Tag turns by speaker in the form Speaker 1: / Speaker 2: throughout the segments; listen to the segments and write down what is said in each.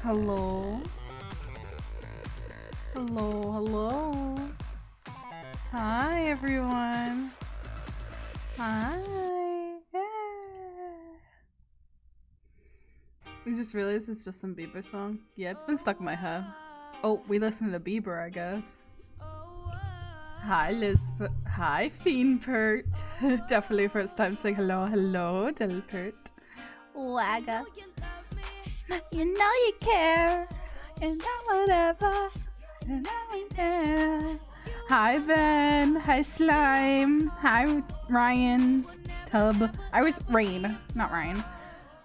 Speaker 1: Hello. Hello, hello. Hi, everyone. Hi. Yeah. We just realized it's just some Bieber song. Yeah, it's been stuck in my head. Oh, we listen to Bieber, I guess. Hi, Lisp. Hi, Fiendpert. Definitely first time saying hello, hello, Delpert. Wagga. You know you care. And that whatever. And now we care. Hi, Ben. Hi, Slime. Hi, Ryan. Tub. I was Rain, not Ryan.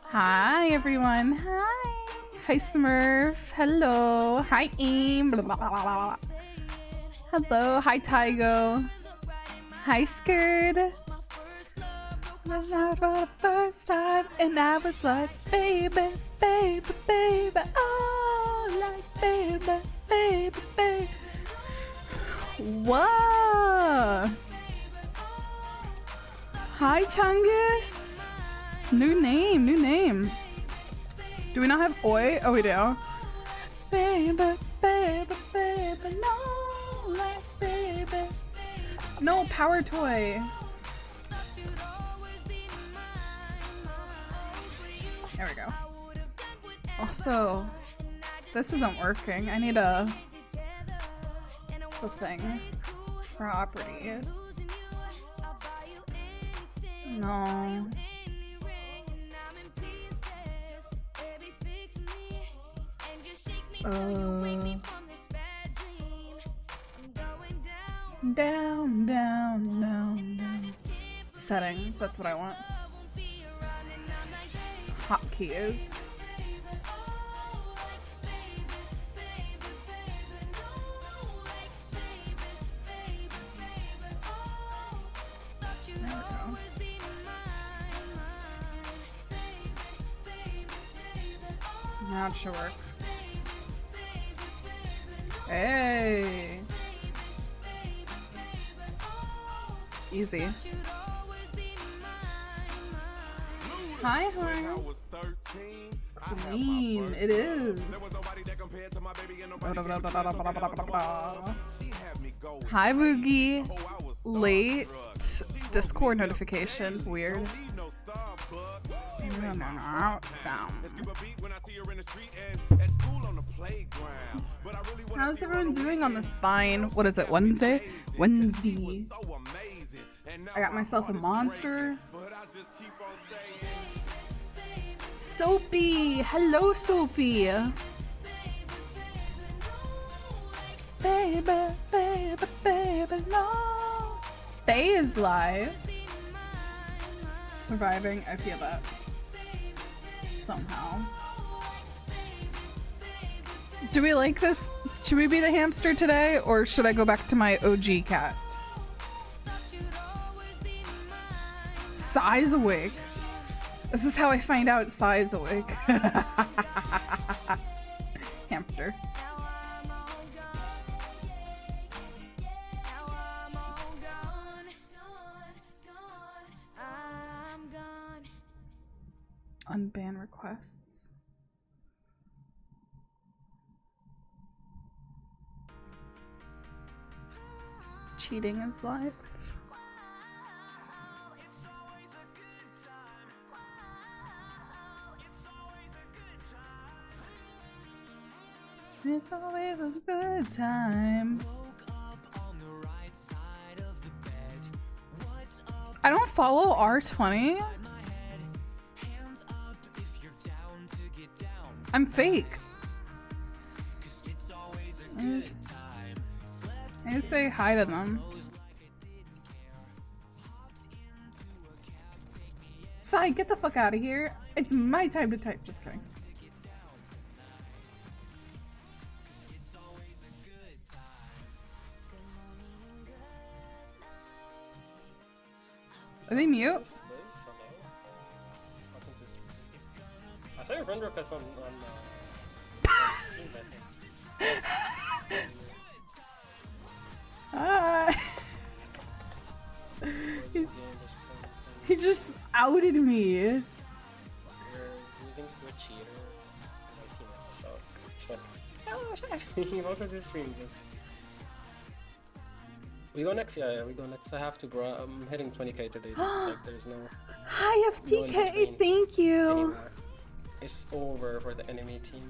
Speaker 1: Hi, everyone. Hi. Hi, Smurf. Hello. Hi, Aim. Blah, blah, blah, blah. Hello. Hi, Tygo. Hi, Scared. Not for the first time, and I was like, baby, baby, baby, oh, like, baby, baby, baby. Whoa! Hi, Chungus. New name, new name. Do we not have Oi? Oh, we do. Baby, baby, baby, no, like, baby. No, Power Toy. There we go. Also, this isn't working. I need a... What's the thing? Properties. No. Down, down, down, down. Settings, that's what I want. Hotkeys. Now it should work. Hey! Easy. Hi, Horn. Clean. It is. Hi, Boogie. Late Discord notification. Weird. How's everyone doing on the spine? What is it, Wednesday? Wednesday. I got myself a monster. Soapy! Hello, Soapy! Baby, baby, baby, no! Faye is live. Surviving, I feel that. Somehow. Do we like this? Should we be the hamster today, or should I go back to my OG cat? Sai's awake. This is how I find out Sai's awake. Hamster. Unban requests. Cheating is life. It's always a good time. I don't follow R20. I'm fake. I just say hi to them. Sai, get the fuck out of here. It's my time to type. Just kidding. Are they mute?
Speaker 2: Liz, hello. Welcome to I saw your friend request on Steam.
Speaker 1: Ah.
Speaker 2: Or you gain the same
Speaker 1: He
Speaker 2: thing.
Speaker 1: just outed me.
Speaker 2: You think you're a cheater? My teammates suck. It's like, oh shit! Welcome to the stream, just. We go next, yeah, we go next. I have to, bro. I'm hitting 20k today. Like, there's no
Speaker 1: Hi
Speaker 2: No in
Speaker 1: FTK,
Speaker 2: between
Speaker 1: thank you.
Speaker 2: anymore. It's over for the enemy team.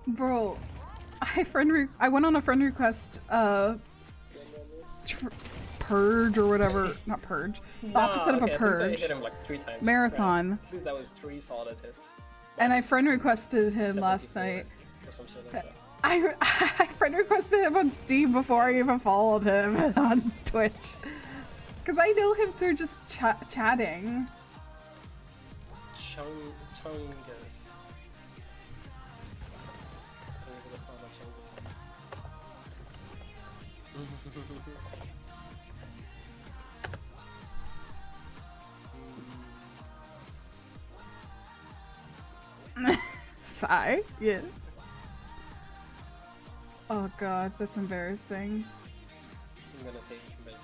Speaker 1: Bro, I went on a friend request, purge or whatever, not purge, the opposite of a
Speaker 2: I
Speaker 1: purge,
Speaker 2: hit him like 3 times.
Speaker 1: marathon.
Speaker 2: Right. At least that was 3 solid hits.
Speaker 1: And I
Speaker 2: Minus
Speaker 1: friend requested him
Speaker 2: 74
Speaker 1: last night.
Speaker 2: Or some shit like that.
Speaker 1: I friend requested him on Steam before I even followed him on Twitch. Cause I know him through just chatting.
Speaker 2: Chungus.
Speaker 1: Sigh? Yes. Oh god, that's embarrassing.
Speaker 2: I'm gonna take mid.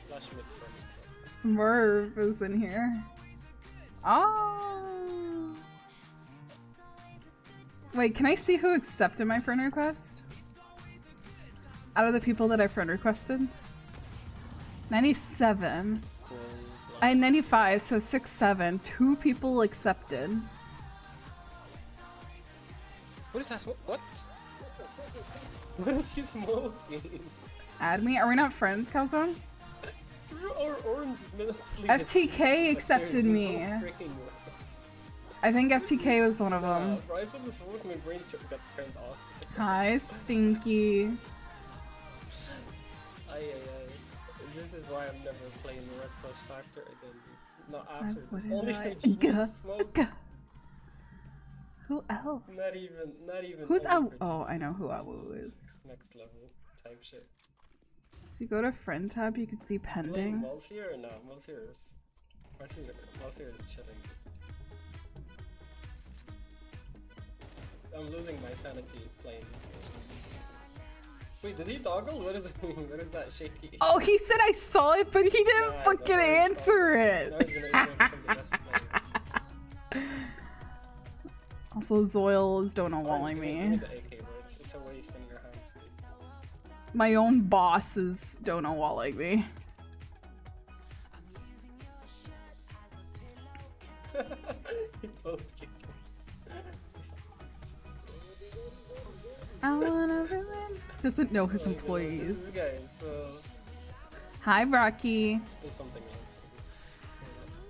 Speaker 2: Flash mid for me.
Speaker 1: Smurf is in here. Oh. Wait, can I see who accepted my friend request? Out of the people that I friend requested? 97. I had 95, so 6, 7. 2 people accepted.
Speaker 2: What is that smoke? What? What is he smoking?
Speaker 1: Add me? Are we not friends, Calzone?
Speaker 2: Or orange is mentally
Speaker 1: FTK accepted me. I think FTK was one of them.
Speaker 2: Rise of the smoke, my brain got turned off.
Speaker 1: Hi, Stinky.
Speaker 2: This is why I'm never playing the Red Plus Factor again. Not after
Speaker 1: What
Speaker 2: this.
Speaker 1: did
Speaker 2: Only
Speaker 1: I-
Speaker 2: for genius smoke.
Speaker 1: Who else?
Speaker 2: Not even.
Speaker 1: Who's
Speaker 2: only
Speaker 1: Awu?
Speaker 2: for
Speaker 1: Oh, I
Speaker 2: genius.
Speaker 1: know who
Speaker 2: This
Speaker 1: Awu
Speaker 2: is
Speaker 1: is.
Speaker 2: Next level type shit.
Speaker 1: If you go to friend tab, you can see
Speaker 2: Playing
Speaker 1: pending.
Speaker 2: Malseer or no? Malseer is chilling. I'm losing my sanity playing this game. Wait, did he toggle? What is what is that shaky?
Speaker 1: Oh, he said I saw it, but he didn't
Speaker 2: Nah,
Speaker 1: fucking
Speaker 2: that's
Speaker 1: answer
Speaker 2: Now
Speaker 1: it.
Speaker 2: he's gonna become the best player.
Speaker 1: Also, Zoil is don't know
Speaker 2: Alright,
Speaker 1: walling
Speaker 2: give me
Speaker 1: me.
Speaker 2: the AK, bro. It's a waste in your hands.
Speaker 1: My own boss is don't know walling me.
Speaker 2: Both kids.
Speaker 1: I wanna ruin. Doesn't know his
Speaker 2: This
Speaker 1: employees.
Speaker 2: guy, so
Speaker 1: Hi, Rocky.
Speaker 2: there's something else.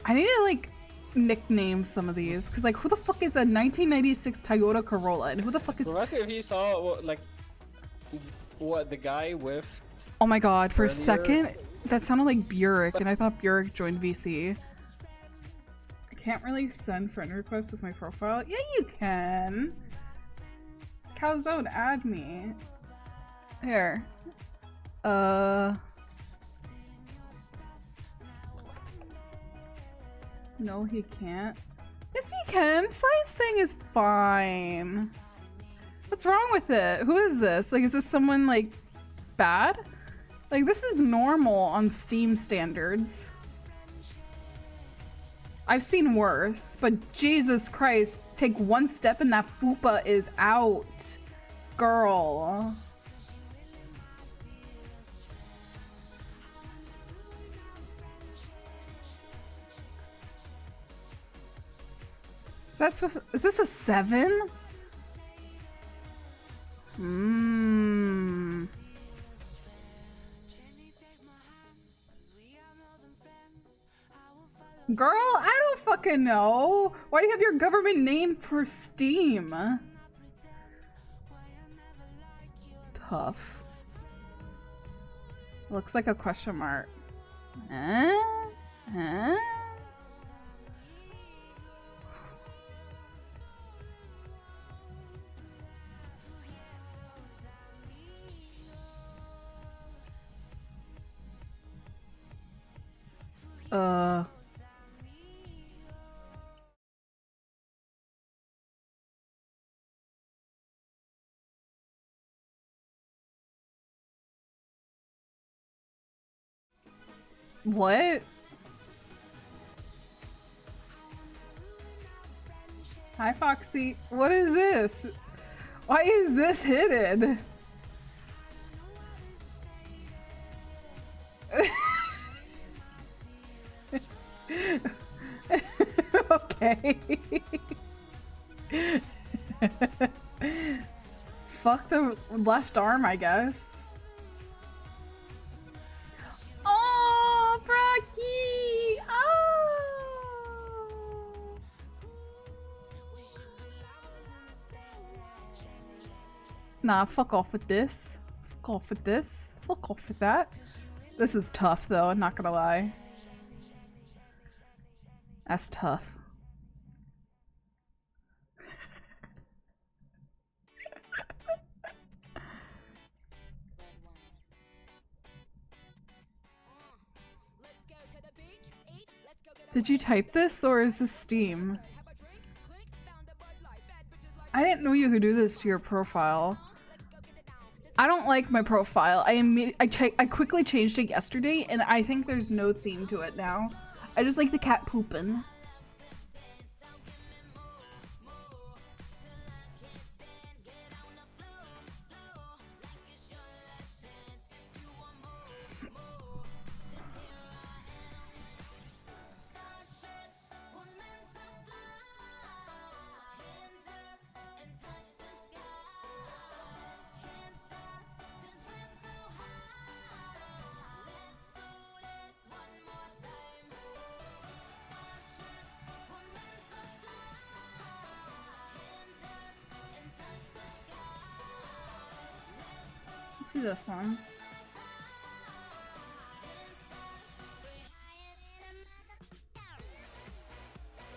Speaker 1: I need to like nickname some of these because like who the fuck is a 1996 Toyota Corolla and who the fuck is?
Speaker 2: Bro, ask me if he saw what the guy whiffed.
Speaker 1: Oh my god! For a
Speaker 2: Earlier-
Speaker 1: second, that sounded like Burek, and I thought Burek joined VC. I can't really send friend requests with my profile. Yeah, you can. Calzone, add me. Here. No, he can't. Yes, he can. Size thing is fine. What's wrong with it? Who is this? Like, is this someone, like, bad? Like, this is normal on Steam standards. I've seen worse, but Jesus Christ, take one step and that fupa is out. Girl. Is this a 7? Mmm. Girl, I don't fucking know. Why do you have your government name for Steam? Tough. Looks like a question mark. Huh? Huh? What? Hi, Foxy. What is this? Why is this hidden? Okay. Fuck the left arm, I guess. Oh, Brocky! Oh! Nah, fuck off with this. Fuck off with this. Fuck off with that. This is tough, though, I'm not gonna lie. That's tough. Did you type this or is this Steam? I didn't know you could do this to your profile. I don't like my profile. I quickly changed it yesterday and I think there's no theme to it now. I just like the cat pooping. Let's do this one.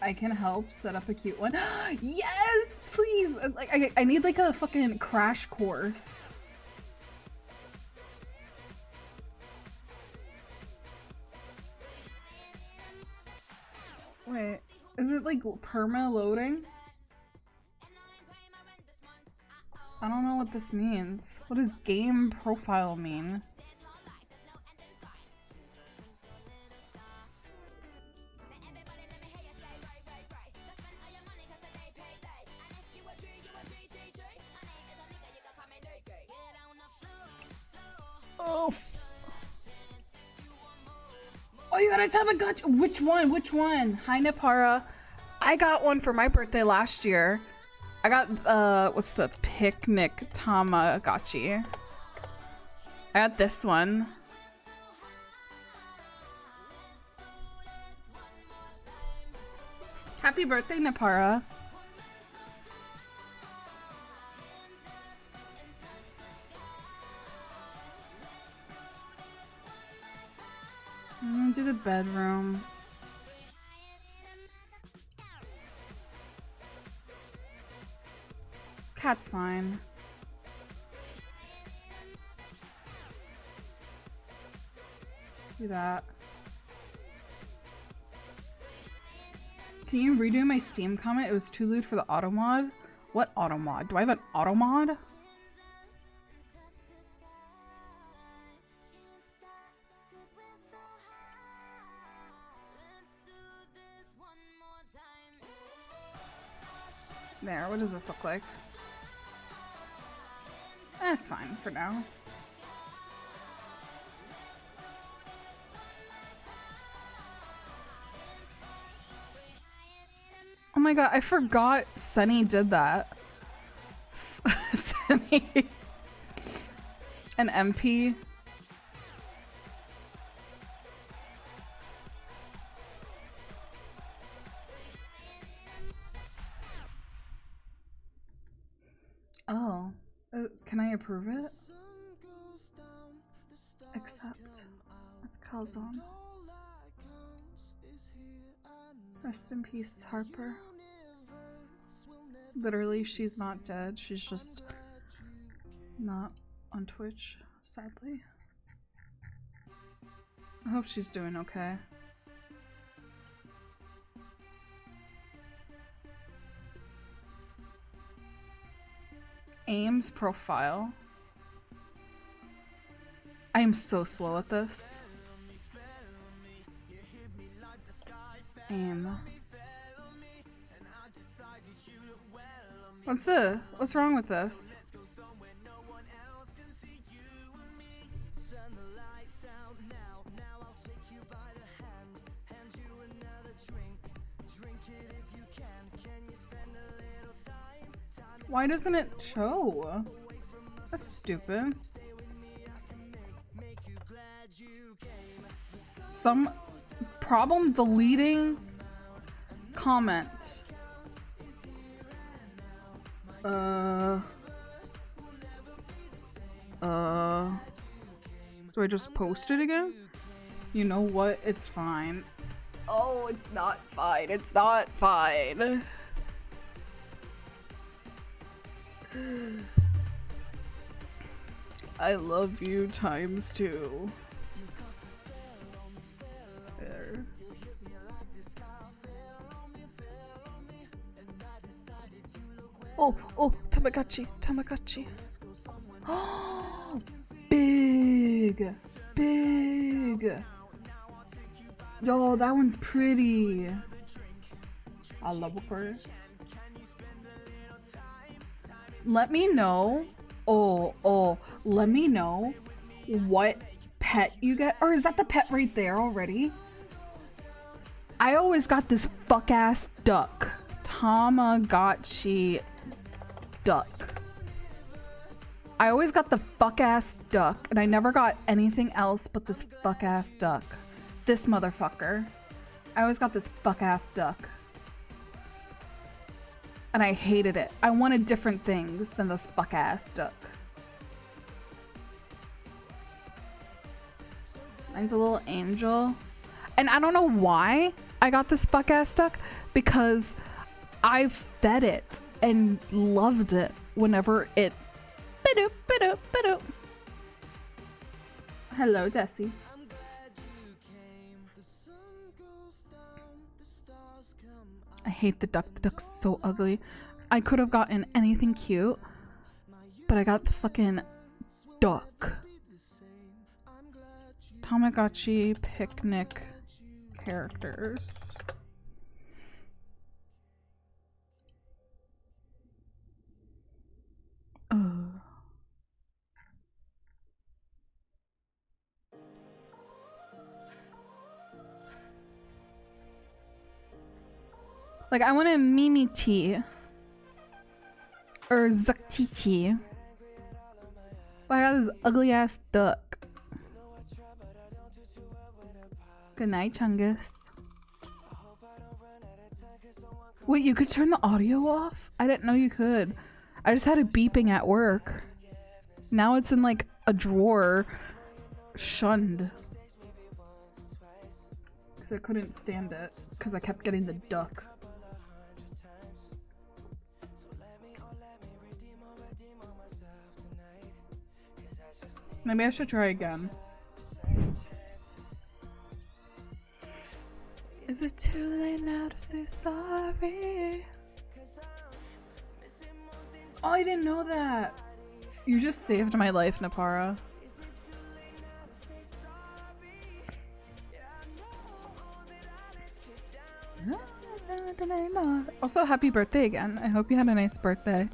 Speaker 1: I can help set up a cute one. Yes, please. Like I need like a fucking crash course. Wait, is it like perma loading? I don't know what this means. What does game profile mean? Oh. Oh, you got a Tamagotchi. Which one? Which one? Hi, Napara. I got one for my birthday last year. I got, what's the picnic Tamagotchi? I got this one. Happy birthday, Napara. I'm gonna do the bedroom. Cat's fine. Do that. Can you redo my Steam comment? It was too lewd for the auto mod. What auto mod? Do I have an auto mod? There, what does this look like? That's fine for now. Oh my god, I forgot Sunny did that. Sunny. An MP. Oh. Can I approve it? Accept. That's Calzone. Rest in peace, Harper. Literally, she's not dead. She's just not on Twitch, sadly. I hope she's doing okay. Ames profile. I am so slow at this. What's wrong with this? Why doesn't it show? That's stupid. Some problem deleting comment. Do I just post it again? You know what? It's fine. Oh, it's not fine. It's not fine. I love you ×2. There. Oh, Tamagotchi, Tamagotchi. Oh, big. Yo, that one's pretty. I love her. Let me know. Let me know what pet you get. Or is that the pet right there already? I always got this fuck ass duck. Tamagotchi duck. I always got the fuck ass duck, and I never got anything else but this fuck ass duck. This motherfucker. I always got this fuck ass duck. And I hated it. I wanted different things than this fuck ass duck. Mine's a little angel. And I don't know why I got this fuck ass duck, because I fed it and loved it whenever it Hello, Desi. I hate the duck. The duck's so ugly. I could have gotten anything cute, but I got the fucking duck. Tamagotchi picnic characters. Like, I want a Mimi T or Zaktiki, but I got this ugly ass duck. Good night, Chungus. Wait, you could turn the audio off? I didn't know you could. I just had it beeping at work. Now it's in like a drawer, shunned. Because I couldn't stand it, because I kept getting the duck. Maybe I should try again. Is it too late now to say sorry? Oh, I didn't know that. You just saved my life, Napara. Also, happy birthday again. I hope you had a nice birthday.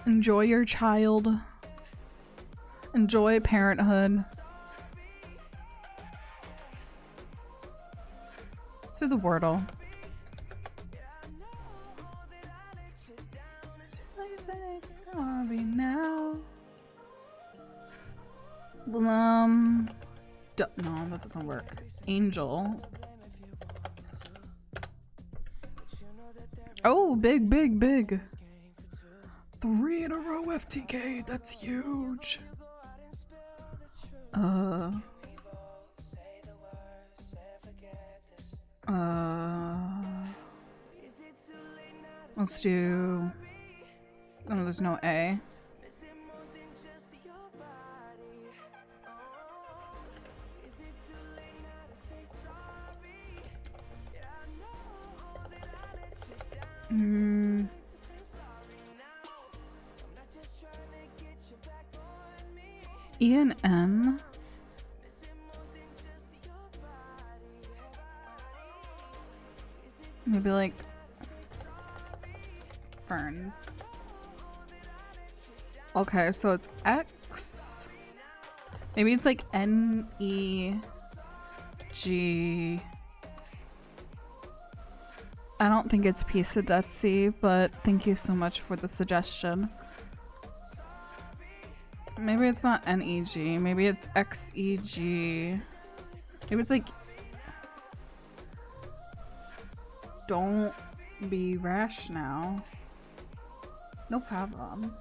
Speaker 1: Enjoy your child. Enjoy parenthood. Let's do the Wordle. Sorry now. No, that doesn't work. Angel. Oh, big. 3 in a row FTK. That's huge. Let's do. Oh, there's no A. E and N. Maybe like Ferns. Okay, so it's X. Maybe it's like N-E-G. I don't think it's Pizza Detsy, but thank you so much for the suggestion. Maybe it's not N-E-G. Maybe it's X-E-G. Maybe it's like... Don't be rash now. No problem.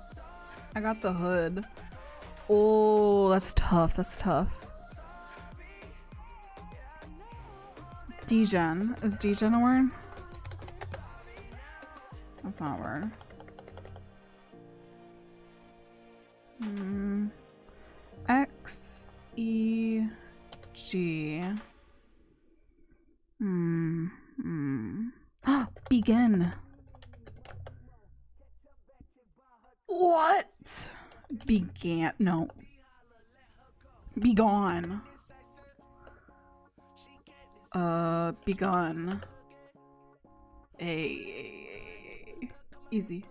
Speaker 1: I got the hood. Oh, that's tough. That's tough. Degen. Is Degen a word? That's not a word. X E G. Begin. What? Began. No. Be gone. Begun. Easy.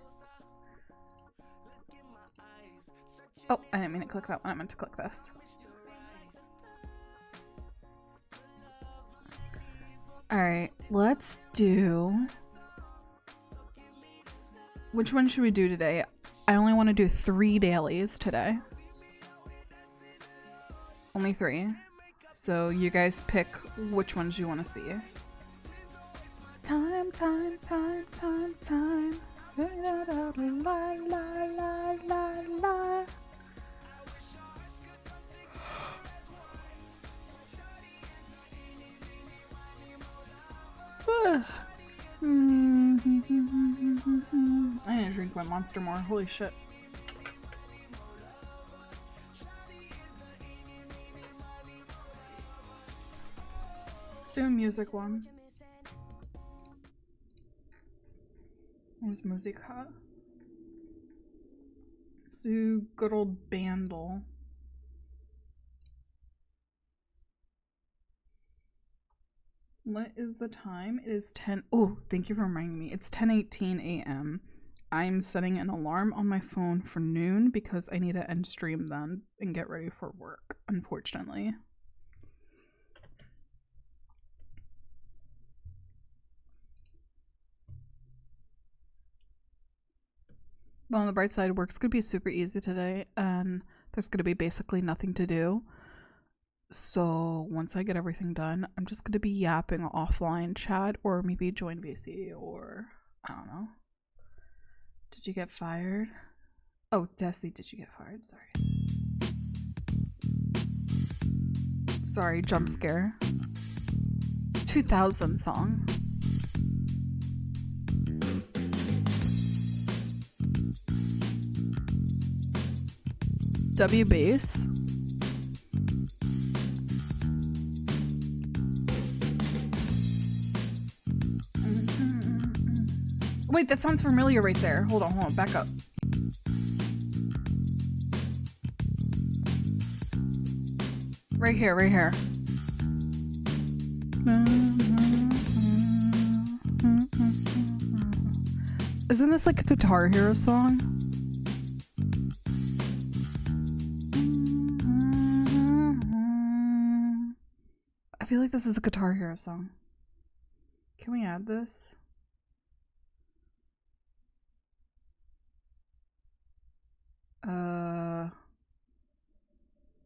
Speaker 1: Oh, I didn't mean to click that one. I meant to click this. Alright, let's do... Which one should we do today? I only want to do 3 dailies today. Only 3. So you guys pick which ones you want to see. Time, time, time, time, time. La, la, la, la, la, la. I need to drink my Monster more. Holy shit. Soon music one. Where's Musica? So good old Bandle. What is the time? It is 10. Oh, thank you for reminding me. It's 10:18 a.m. I'm setting an alarm on my phone for noon because I need to end stream then and get ready for work, unfortunately. Well, on the bright side, work's gonna be super easy today, and there's gonna be basically nothing to do. So once I get everything done, I'm just gonna be yapping offline chat or maybe join VC or I don't know. Did you get fired? Oh, Desi, did you get fired? Sorry. Sorry, jump scare. 2000 song. W bass. Wait, that sounds familiar right there. Hold on, back up. Right here, right here. Isn't this like a Guitar Hero song? I feel like this is a Guitar Hero song. Can we add this?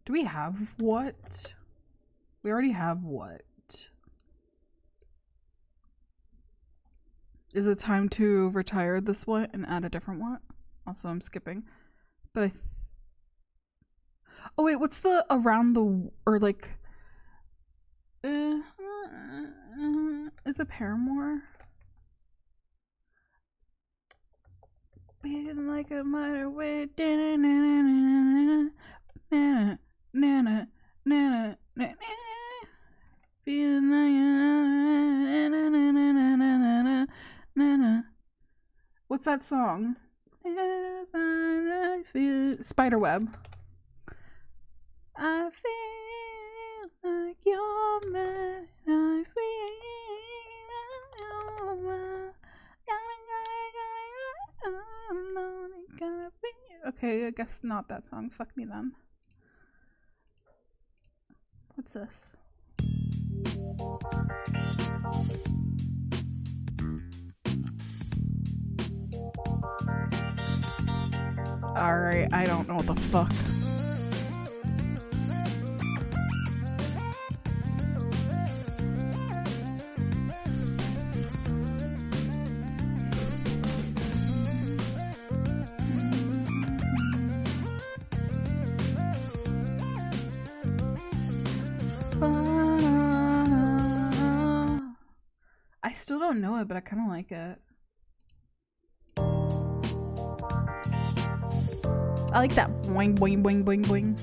Speaker 1: Do we have what? We already have what? Is it time to retire this what and add a different what? Also, I'm skipping. But oh wait, what's the around the, or like, is it Paramore? Beating like a mighty way. Feeling like what's that song? Spiderweb. I feel like you're mine. I feel like you're mine. Okay, I guess not that song. Fuck me then. What's this? Alright, I don't know what the fuck. I still don't know it, but I kind of like it. I like that boing boing boing boing boing.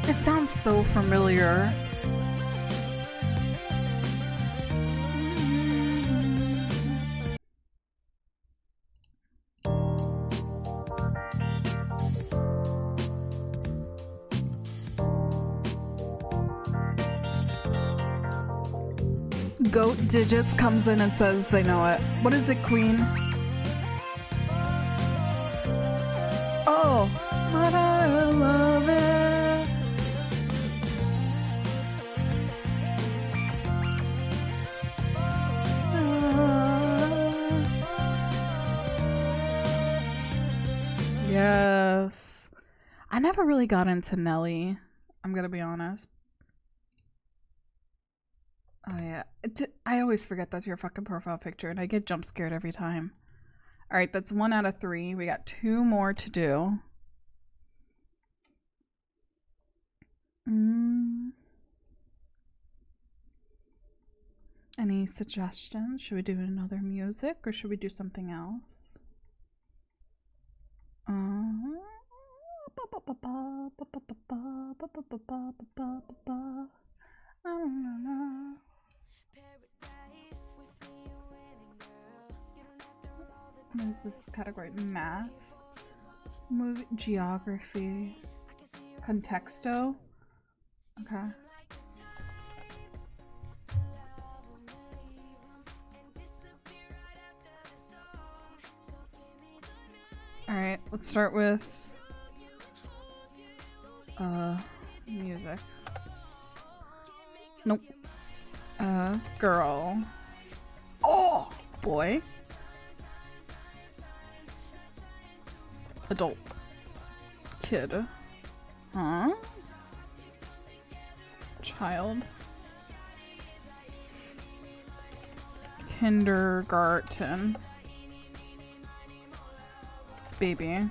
Speaker 1: It sounds so familiar. Goat Digits comes in and says they know it. What is it, Queen? Oh, but I love it. Yes. I never really got into Nelly. I'm gonna be honest. Oh yeah, I always forget that's your fucking profile picture and I get jump scared every time. Alright, that's 1 out of 3. We got 2 more to do. Any suggestions? Should we do another music or should we do something else? What is this category? Math, movie, geography, contexto. Okay. All right, let's start with music. Nope. Girl. Oh, boy. Adult. Kid. Huh? Child. Kindergarten. Baby.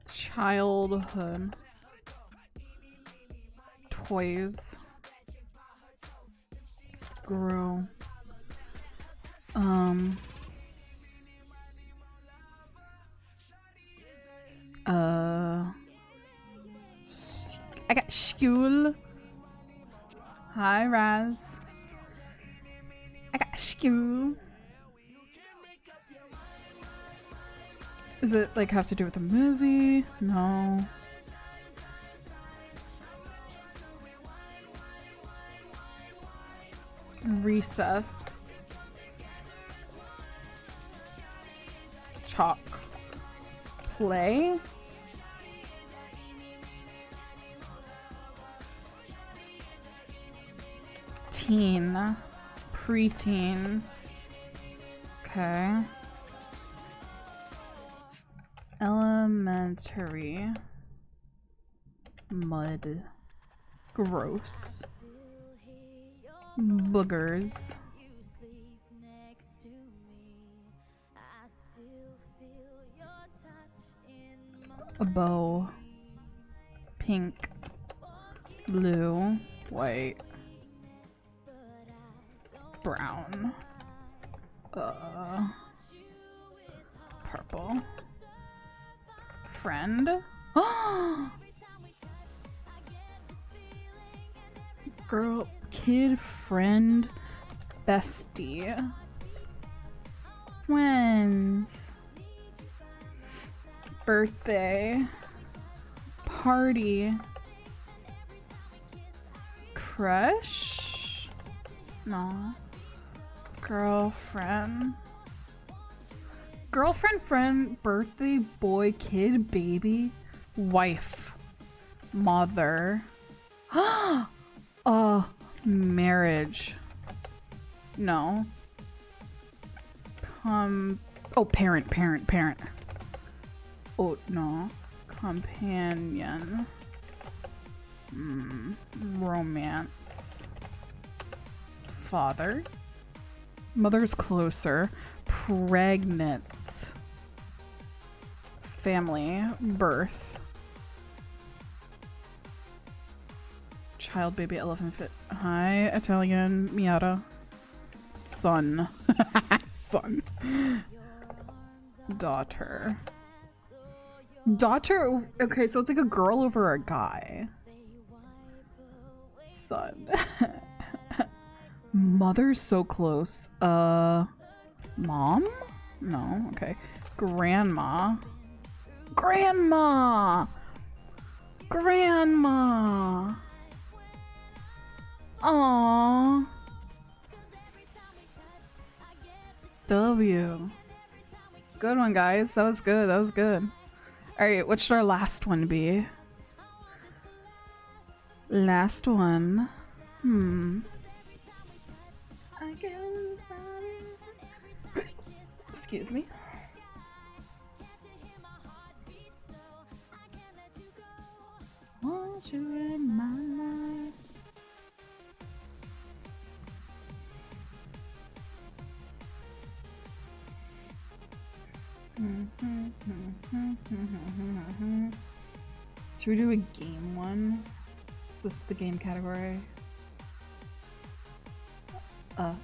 Speaker 1: Childhood. Toys. Grow. I got school. Hi, Raz. I got school. Does it like have to do with the movie? No. Recess. Chalk. Play. Teen. Preteen. Okay. Elementary. Mud. Gross. Boogers. A bow. Pink. Blue. White. Brown. Purple. friend. Girl, kid, friend, bestie. Friends. Birthday. Party. Crush? No. Girlfriend. Girlfriend, friend, birthday, boy, kid, baby, wife, mother. Marriage. No. Oh, parent. Oh, no. Companion. Romance. Father. Mother's closer. Pregnant. Family. Birth. Child, baby, elephant fit. Hi, Italian, Miata. Son. Son. Daughter. Daughter, okay, so it's like a girl over a guy. Son. Mother's so close. Mom? No, okay. Grandma. Grandma! Grandma! Aww. W. Good one, guys. That was good. That was good. Alright, what should our last one be? Last one. Excuse me. Want you in my life. Should we do a game one? Is this the game category? Can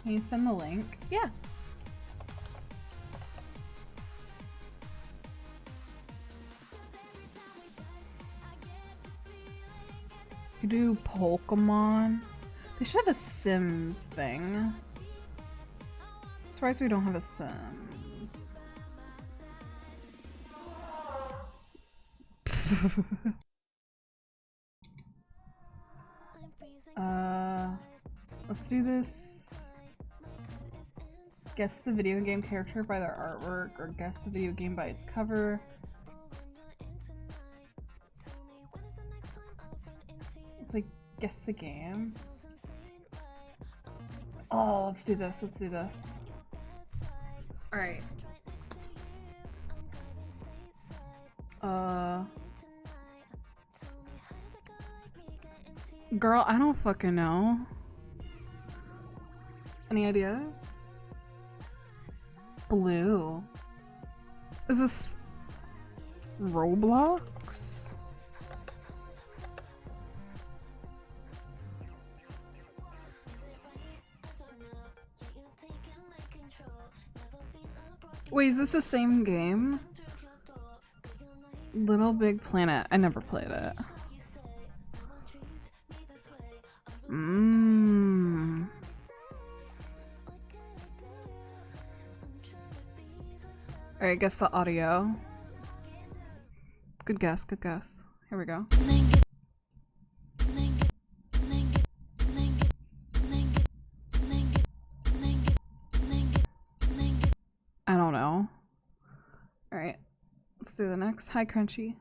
Speaker 1: you send the link? Yeah. You do Pokemon. They should have a Sims thing. Surprised we don't have a Sims. Let's do this. Guess the video game character by their artwork, or guess the video game by its cover. It's like, guess the game. Oh, let's do this, let's do this. Alright. Girl, I don't fucking know. Any ideas? Blue. Is this Roblox? Wait, is this the same game? Little Big Planet. I never played it. Alright, guess the audio. Good guess, good guess. Here we go. I don't know. Alright, let's do the next. Hi, Crunchy.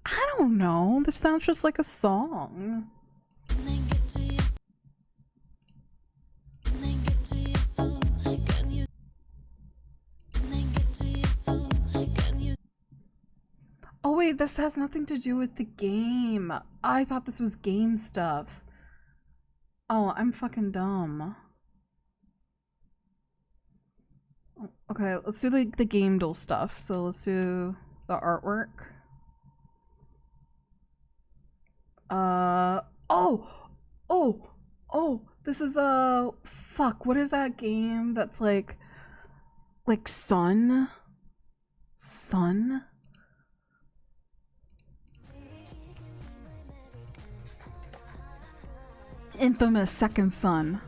Speaker 1: I don't know. This sounds just like a song. Oh wait, this has nothing to do with the game. I thought this was game stuff. Oh, I'm fucking dumb. Okay, let's do the game duel stuff. So let's do the artwork. Oh, this is a fuck. What is that game that's like Sun? Sun? Infamous Second Son.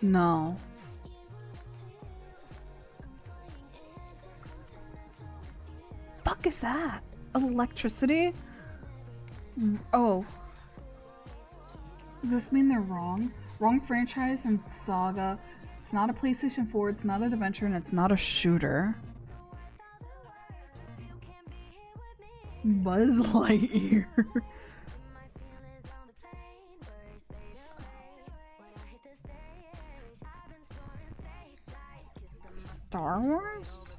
Speaker 1: No. Fuck is that? Electricity? Oh. Does this mean they're wrong? Wrong franchise and Saga. It's not a PlayStation 4, it's not an adventure, and it's not a shooter. Buzz Lightyear. Star Wars?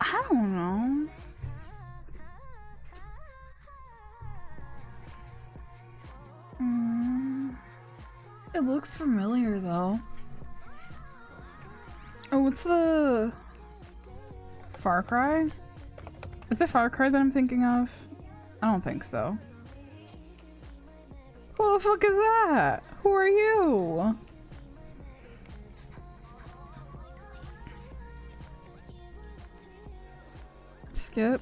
Speaker 1: I don't know. It looks familiar though. Oh, what's the Far Cry? Is it Far Cry that I'm thinking of? I don't think so. Who the fuck is that? Who are you? Skip.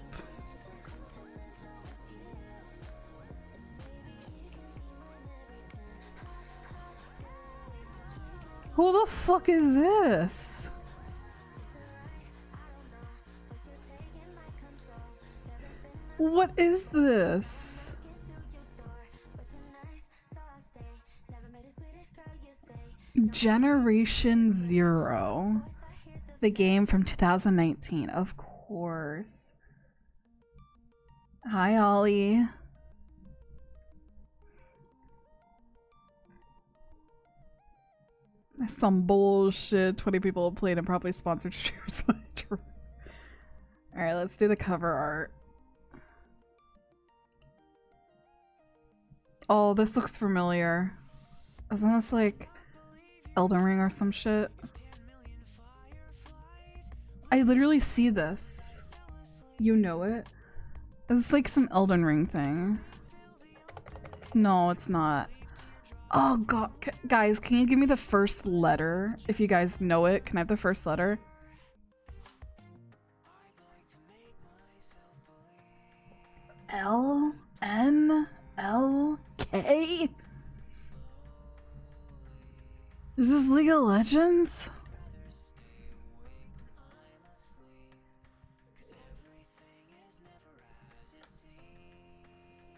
Speaker 1: Who the fuck is this? What is this? Generation Zero. The game from 2019, of course. Hi, Ollie. Some bullshit. 20 people have played and probably sponsored shares. Alright, let's do the cover art. Oh, this looks familiar. Isn't this like Elden Ring or some shit? I literally see this. You know it. It's like some Elden Ring thing. No, it's not. Oh god, guys, can you give me the first letter? If you guys know it, can I have the first letter? L N L K? Is this League of Legends?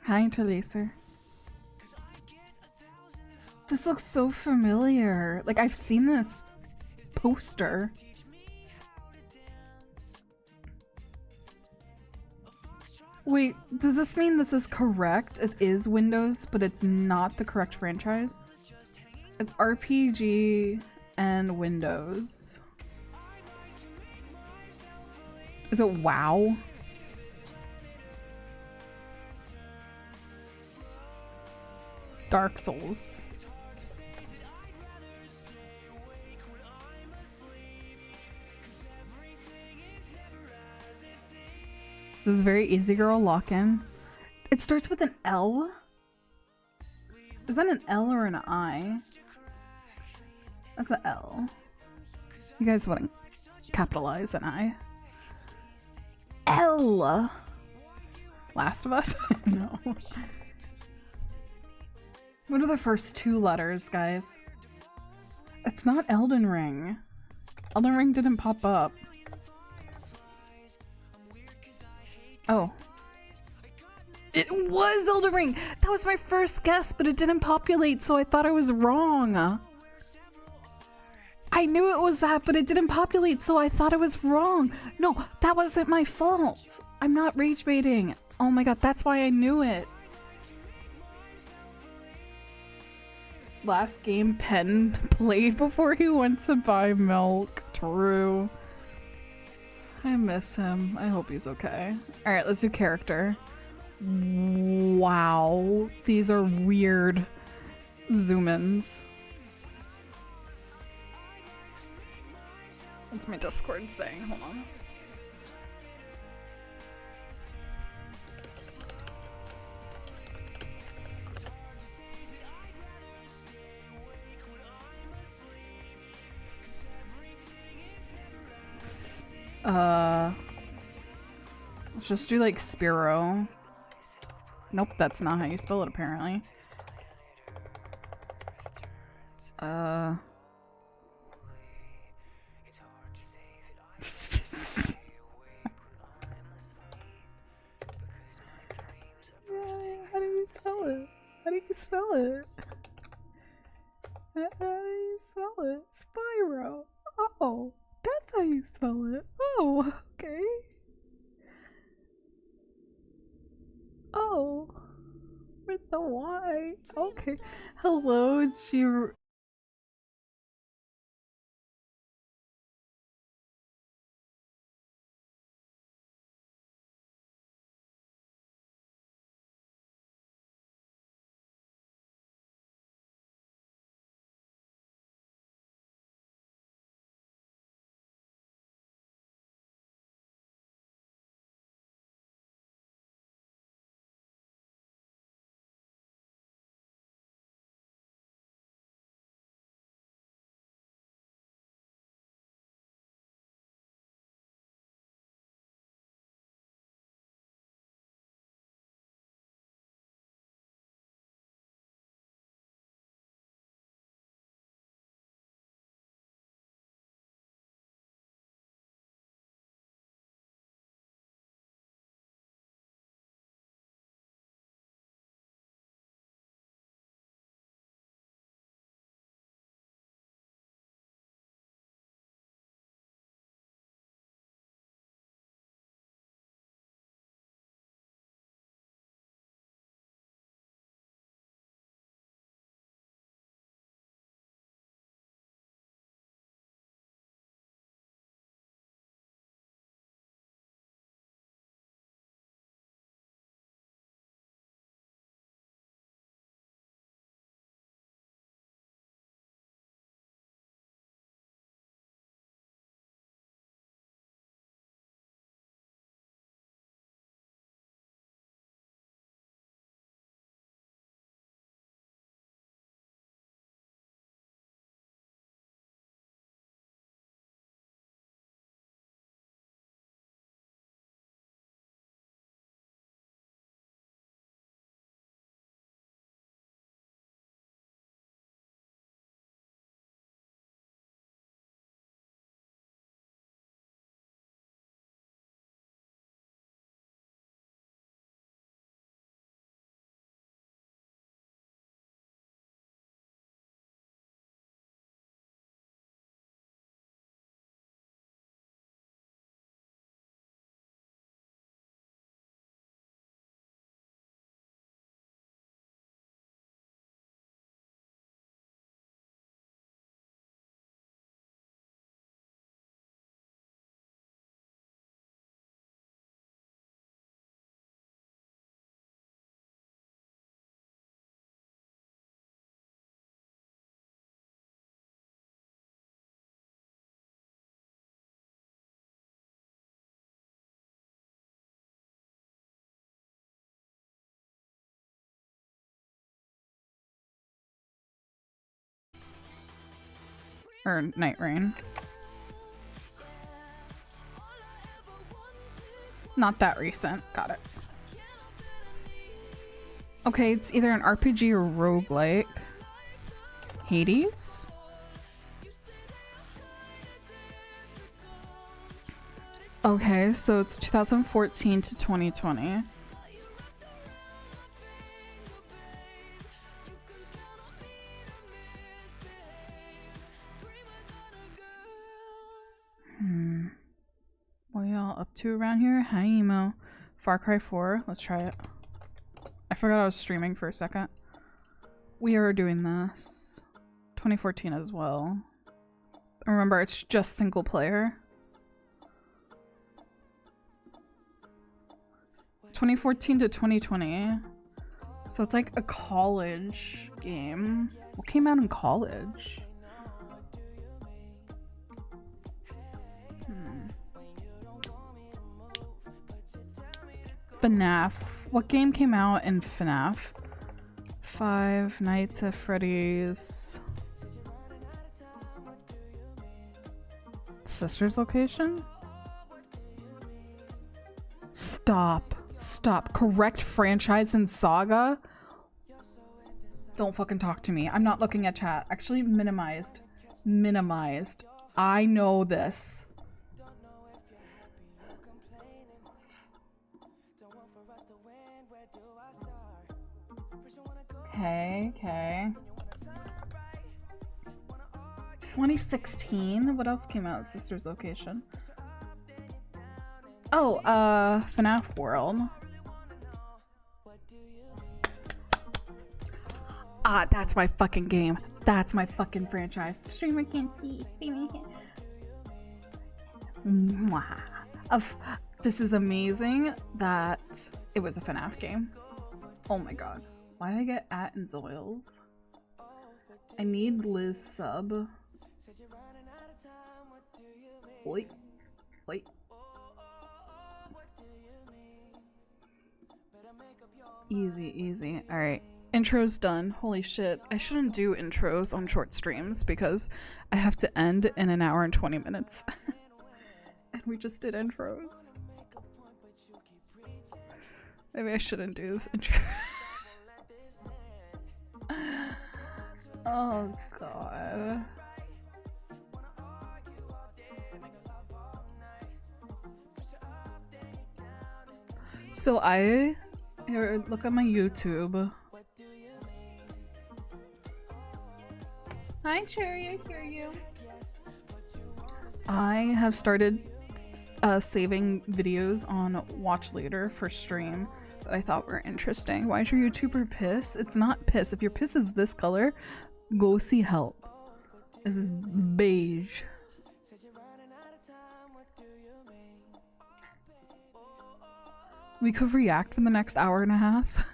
Speaker 1: Hi, Interlacer. This looks so familiar. Like, I've seen this poster. Wait, does this mean this is correct? It is Windows, but it's not the correct franchise? It's RPG and Windows. Is it WoW? Dark Souls. This is very easy, girl. Lock in. It starts with an L. Is that an L or an I? That's an L. You guys wouldn't capitalize an I. L. Last of Us? No. What are the first two letters, guys? It's not Elden Ring. Elden Ring didn't pop up. Oh. It was Elden Ring! That was my first guess, but it didn't populate, so I thought I was wrong. I knew it was that, but it didn't populate, so I thought I was wrong. No, that wasn't my fault. I'm not rage baiting. Oh my god, that's why I knew it. Last game Penn played before he went to buy milk. True. I miss him. I hope he's okay. Alright, let's do character. Wow. These are weird zoom-ins. What's my Discord saying? Hold on. Let's just do like Spiro. Nope, that's not how you spell it apparently. How do you spell it? How do you spell it? How do you spell it? Spyro. Oh, that's how you spell it. Oh, okay. Oh, with the Y. Okay. Hello, Jiro. Or Night Rain. Not that recent. Got it. Okay, it's either an RPG or roguelike. Hades? Okay, so it's 2014 to 2020. What are y'all up to around here? Hi, emo. Far Cry 4. Let's try it. I forgot I was streaming for a second. We are doing this. 2014 as well. Remember, it's just single player. 2014 to 2020. So it's like a college game. What came out in college? FNAF. What game came out in FNAF? Five Nights at Freddy's. Sister's Location? Stop. Stop. Correct franchise and saga? Don't fucking talk to me. I'm not looking at chat. Actually, minimized. Minimized. I know this. Okay. 2016? What else came out? Sister's Location. Oh, FNAF World. Ah, that's my fucking game. That's my fucking franchise. Streamer can't see. This is amazing that it was a FNAF game. Oh my god. Why did I get at and Zoils? I need Liz sub. Wait. Easy. Alright. Intro's done. Holy shit. I shouldn't do intros on short streams because I have to end in an hour and 20 minutes. And we just did intros. Maybe I shouldn't do this intro. Oh god. So here, look at my YouTube. Hi Cherry, I hear you. I have started saving videos on Watch Later for stream that I thought were interesting. Why is your YouTuber piss? It's not piss. If your piss is this color, go see help. This is beige. We could react for the next hour and a half.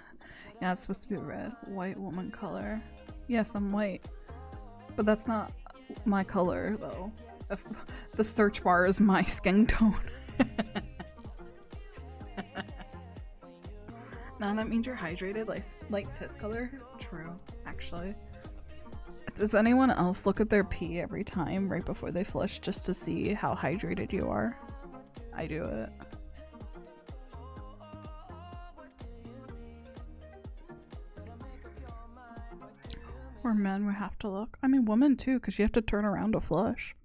Speaker 1: Yeah, it's supposed to be red. White woman color. Yes, I'm white. But that's not my color, though. If the search bar is my skin tone. Now that means you're hydrated, like piss color? True, actually. Does anyone else look at their pee every time right before they flush just to see how hydrated you are? I do it. Or men would have to look. I mean, women too, because you have to turn around to flush.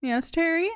Speaker 1: Yes, Terry?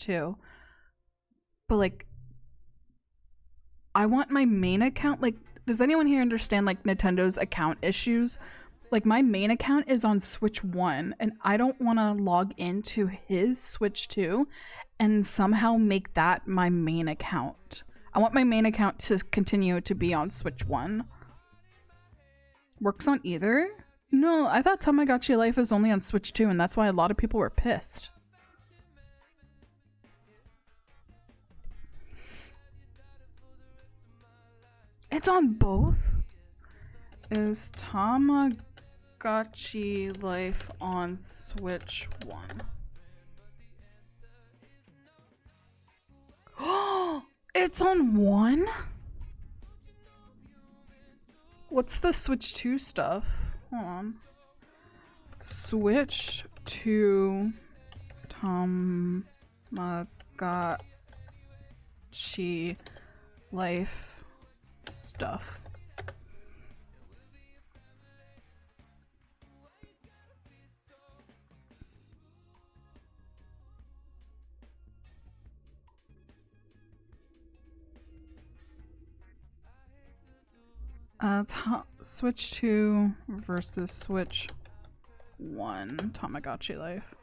Speaker 1: too. But like, I want my main account, like, does anyone here understand like Nintendo's account issues? Like, my main account is on Switch 1 and I don't want to log into his Switch 2 and somehow make that my main account. I want my main account to continue to be on Switch 1. Works on either? No, I thought Tamagotchi Life is only on Switch 2 and that's why a lot of people were pissed. It's on both? Is Tamagotchi Life on Switch 1? Oh, it's on 1? What's the Switch 2 stuff? Hold on. Switch 2 Tamagotchi Life stuff. Switch 2 versus Switch 1 Tamagotchi Life.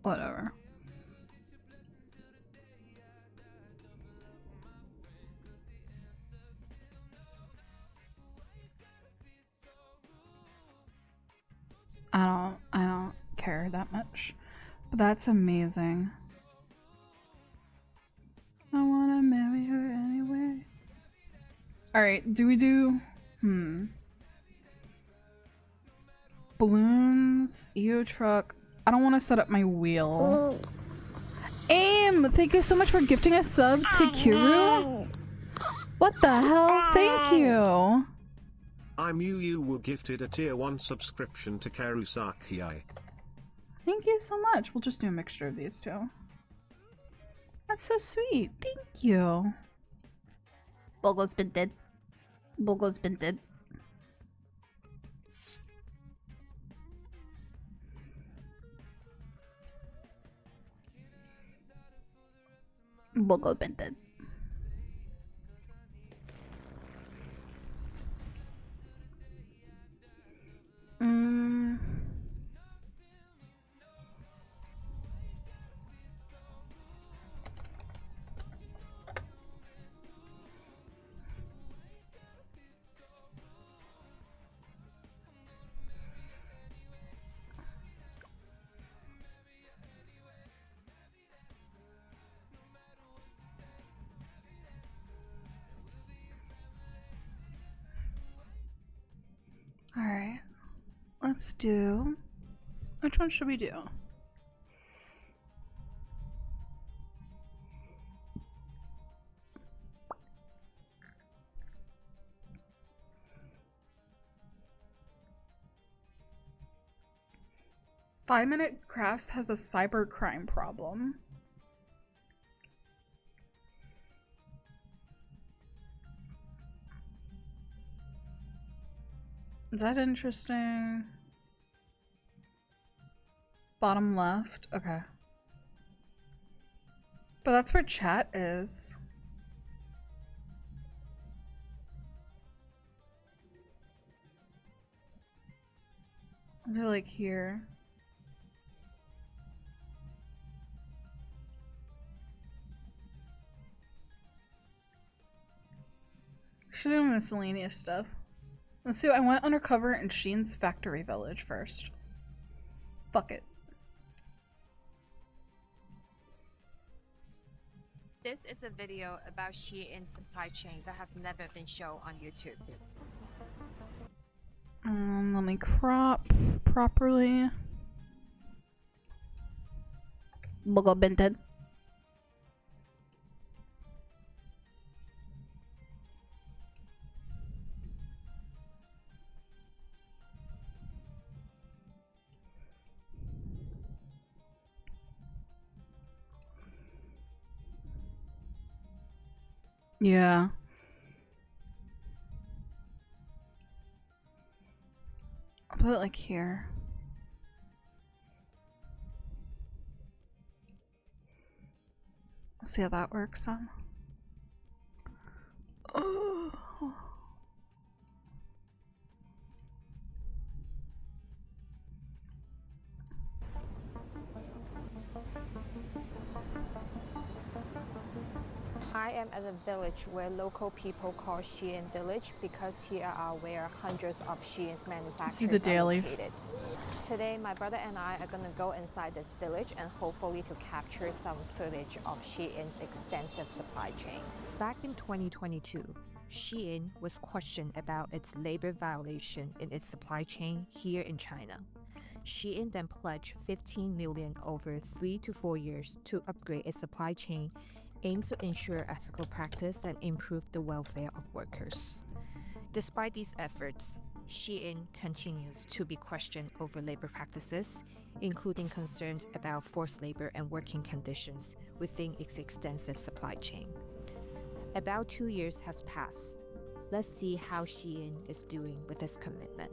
Speaker 1: Whatever. I don't care that much. But that's amazing. I wanna marry her anyway. Alright, do we do balloons, EO truck. I don't want to set up my wheel. Aim! Thank you so much for gifting a sub to Kiru. What the hell? Thank you.
Speaker 3: I'm you were gifted a tier 1 subscription to Karusaki.
Speaker 1: Thank you so much. We'll just do a mixture of these two. That's so sweet. Thank you. Bogo's been dead. Bogo's been dead. Bogo been dead. Alright, let's do... Which one should we do? Five-Minute Crafts has a cybercrime problem. Is that interesting? Bottom left? Okay. But that's where chat is. Is it like here? Should do miscellaneous stuff. Let's see, I went undercover in Sheen's factory village first. Fuck it.
Speaker 4: This is a video about Shein supply chain that has never been shown on YouTube.
Speaker 1: Let me crop properly. Bogo Bented. Yeah. I'll put it like here. Let's see how that works on. Oh.
Speaker 4: I am at a village where local people call Shein Village because here are where hundreds of Shein's manufacturers
Speaker 1: the
Speaker 4: are
Speaker 1: daily.
Speaker 4: located. Today, my brother and I are going to go inside this village and hopefully to capture some footage of Shein's extensive supply chain. Back in 2022, Shein was questioned about its labor violation in its supply chain here in China. Shein then pledged $15 million over 3 to 4 years to upgrade its supply chain, aimed to ensure ethical practice and improve the welfare of workers. Despite these efforts, Shein continues to be questioned over labor practices, including concerns about forced labor and working conditions within its extensive supply chain. About 2 years has passed. Let's see how Shein is doing with this commitment.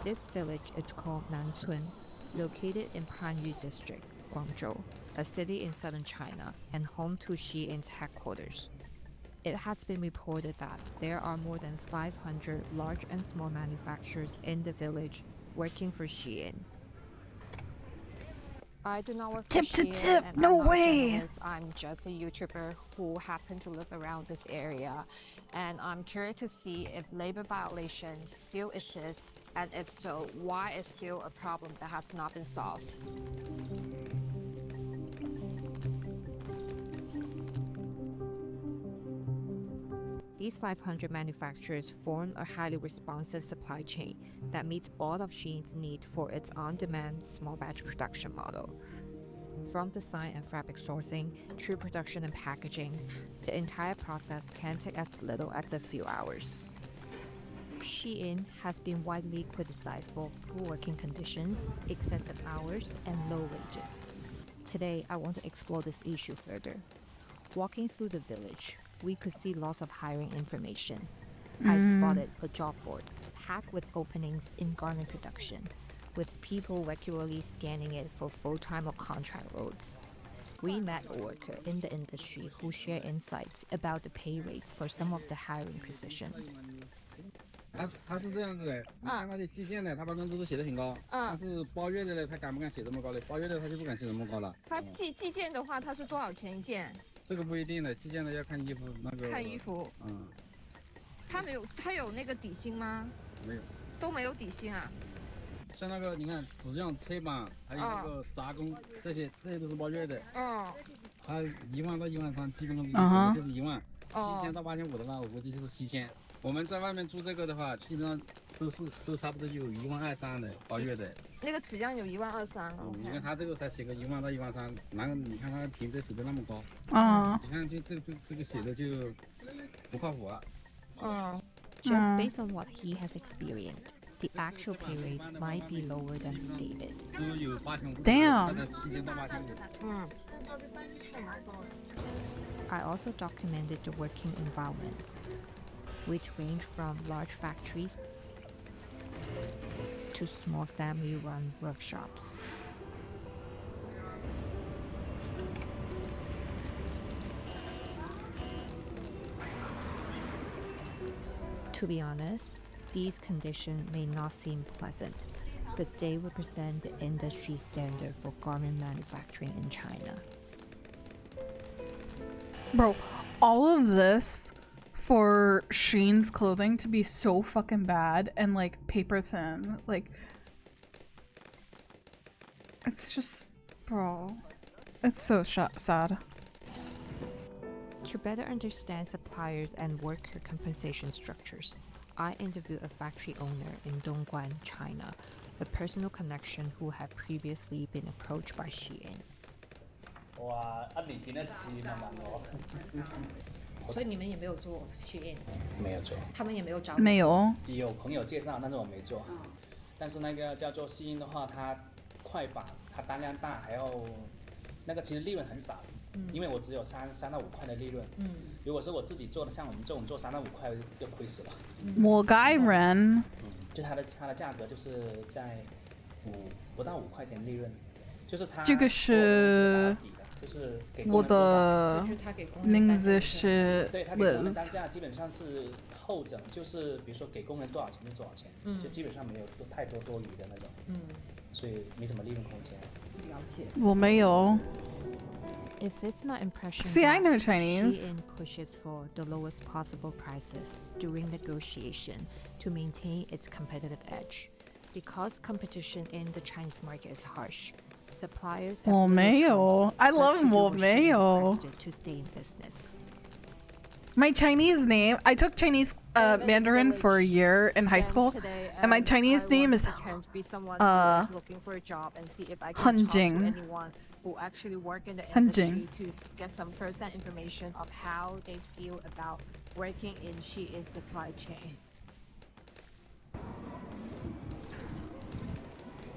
Speaker 4: This village is called Nancun, located in Panyu District, Guangzhou, a city in southern China and home to Shein's headquarters. It has been reported that there are more than 500 large and small manufacturers in the village working for Shein. I do not work for
Speaker 1: Tip to
Speaker 4: Shein,
Speaker 1: tip,
Speaker 4: and
Speaker 1: no
Speaker 4: I'm not a
Speaker 1: way.
Speaker 4: journalist. I'm just a YouTuber who happen to live around this area, and I'm curious to see if labor violations still exist, and if so, why it's still a problem that has not been solved. These 500 manufacturers form a highly responsive supply chain that meets all of Shein's needs for its on-demand small batch production model. From design and fabric sourcing through production and packaging, the entire process can take as little as a few hours. Shein has been widely criticized for poor working conditions, excessive hours, and low wages. Today, I want to explore this issue further. Walking through the village, we could see lots of hiring information. I spotted a job board packed with openings in garment production, with people regularly scanning it for full-time or contract roles. We met a worker in the industry who shared insights about the pay rates for some of the hiring positions.
Speaker 5: 他是这样子的，你看那些计件的，他把工资都写得很高，但是包月的呢，他敢不敢写这么高嘞？包月的他就不敢写这么高了。
Speaker 6: 它计件的话，它是多少钱一件？
Speaker 5: 这个不一定的，计件的要看衣服那个。
Speaker 6: 看衣服。它有那个底薪吗？
Speaker 5: 没有。
Speaker 6: 都没有底薪啊？
Speaker 5: 像那个你看纸样、车板，还有那个杂工，这些都是包月的。
Speaker 6: 哦。
Speaker 5: 他1万到1万3，基本工资就是1万，7000到8500的话，我估计就是7000。我们在外面租这个的话，基本上都差不多就有1万2、3的包月的。
Speaker 6: 那个质量有1万2、3。
Speaker 5: 你看他这个才写个1万到1万3，然后你看他评分写的那么高，你看这个写的就不靠谱啊。
Speaker 4: Just based on what he has experienced, the actual pay rates might be lower than stated.
Speaker 1: Damn.
Speaker 4: I also documented the working environments, which range from large factories to small family-run workshops. To be honest, these conditions may not seem pleasant, but they represent the industry standard for garment manufacturing in China.
Speaker 1: Bro, all of this for Shein's clothing to be so fucking bad and like paper thin, like it's just, bro, it's so sad.
Speaker 4: To better understand suppliers and worker compensation structures, I interviewed a factory owner in Dongguan, China, a personal connection who had previously been approached by Shein.
Speaker 7: 哇，一年見一次咪問我。
Speaker 6: 所以你们也没有做实验，
Speaker 7: 没有做，
Speaker 6: 他们也没有找。
Speaker 1: 没有。
Speaker 7: 有朋友介绍，但是我没做。但是那个叫做西音的话，它快版，它单量大，还要那个其实利润很少，因为我只有3到5块的利润。如果是我自己做的，像我们这种做3到5块就亏死了。
Speaker 1: 我该人，
Speaker 7: 就它的价格就是在不到5块钱利润，就是它
Speaker 1: 这个是
Speaker 7: 就是给
Speaker 1: 我的
Speaker 6: 就是他给工人
Speaker 1: 名
Speaker 6: 单价
Speaker 1: 字是
Speaker 7: 对，它给工人单
Speaker 1: Liz。
Speaker 7: 价基本上是后整，就是比如说给工人多少钱就多少钱，就基本上没有太多余的那种，所以没什么利润空间。
Speaker 6: 了解。
Speaker 1: 我没有。
Speaker 4: If it's my impression
Speaker 1: See, I
Speaker 4: that
Speaker 1: know Chinese.
Speaker 4: Shein pushes for the lowest possible prices during negotiation to maintain its competitive edge. Because competition in the Chinese market is harsh, suppliers have
Speaker 1: 我
Speaker 4: little
Speaker 1: 没有
Speaker 4: choice
Speaker 1: I
Speaker 4: but
Speaker 1: love
Speaker 4: to do
Speaker 1: 我
Speaker 4: what
Speaker 1: 没
Speaker 4: Shein
Speaker 1: 有
Speaker 4: requested to stay in business.
Speaker 1: My Chinese name, I took Chinese Mandarin for a year in high school, and my Chinese name is
Speaker 4: looking for a job and see if I
Speaker 1: can talk to Jing.
Speaker 4: anyone who actually work in the
Speaker 1: Jing.
Speaker 4: to get some first-hand information of how they feel about working in Shein's supply chain.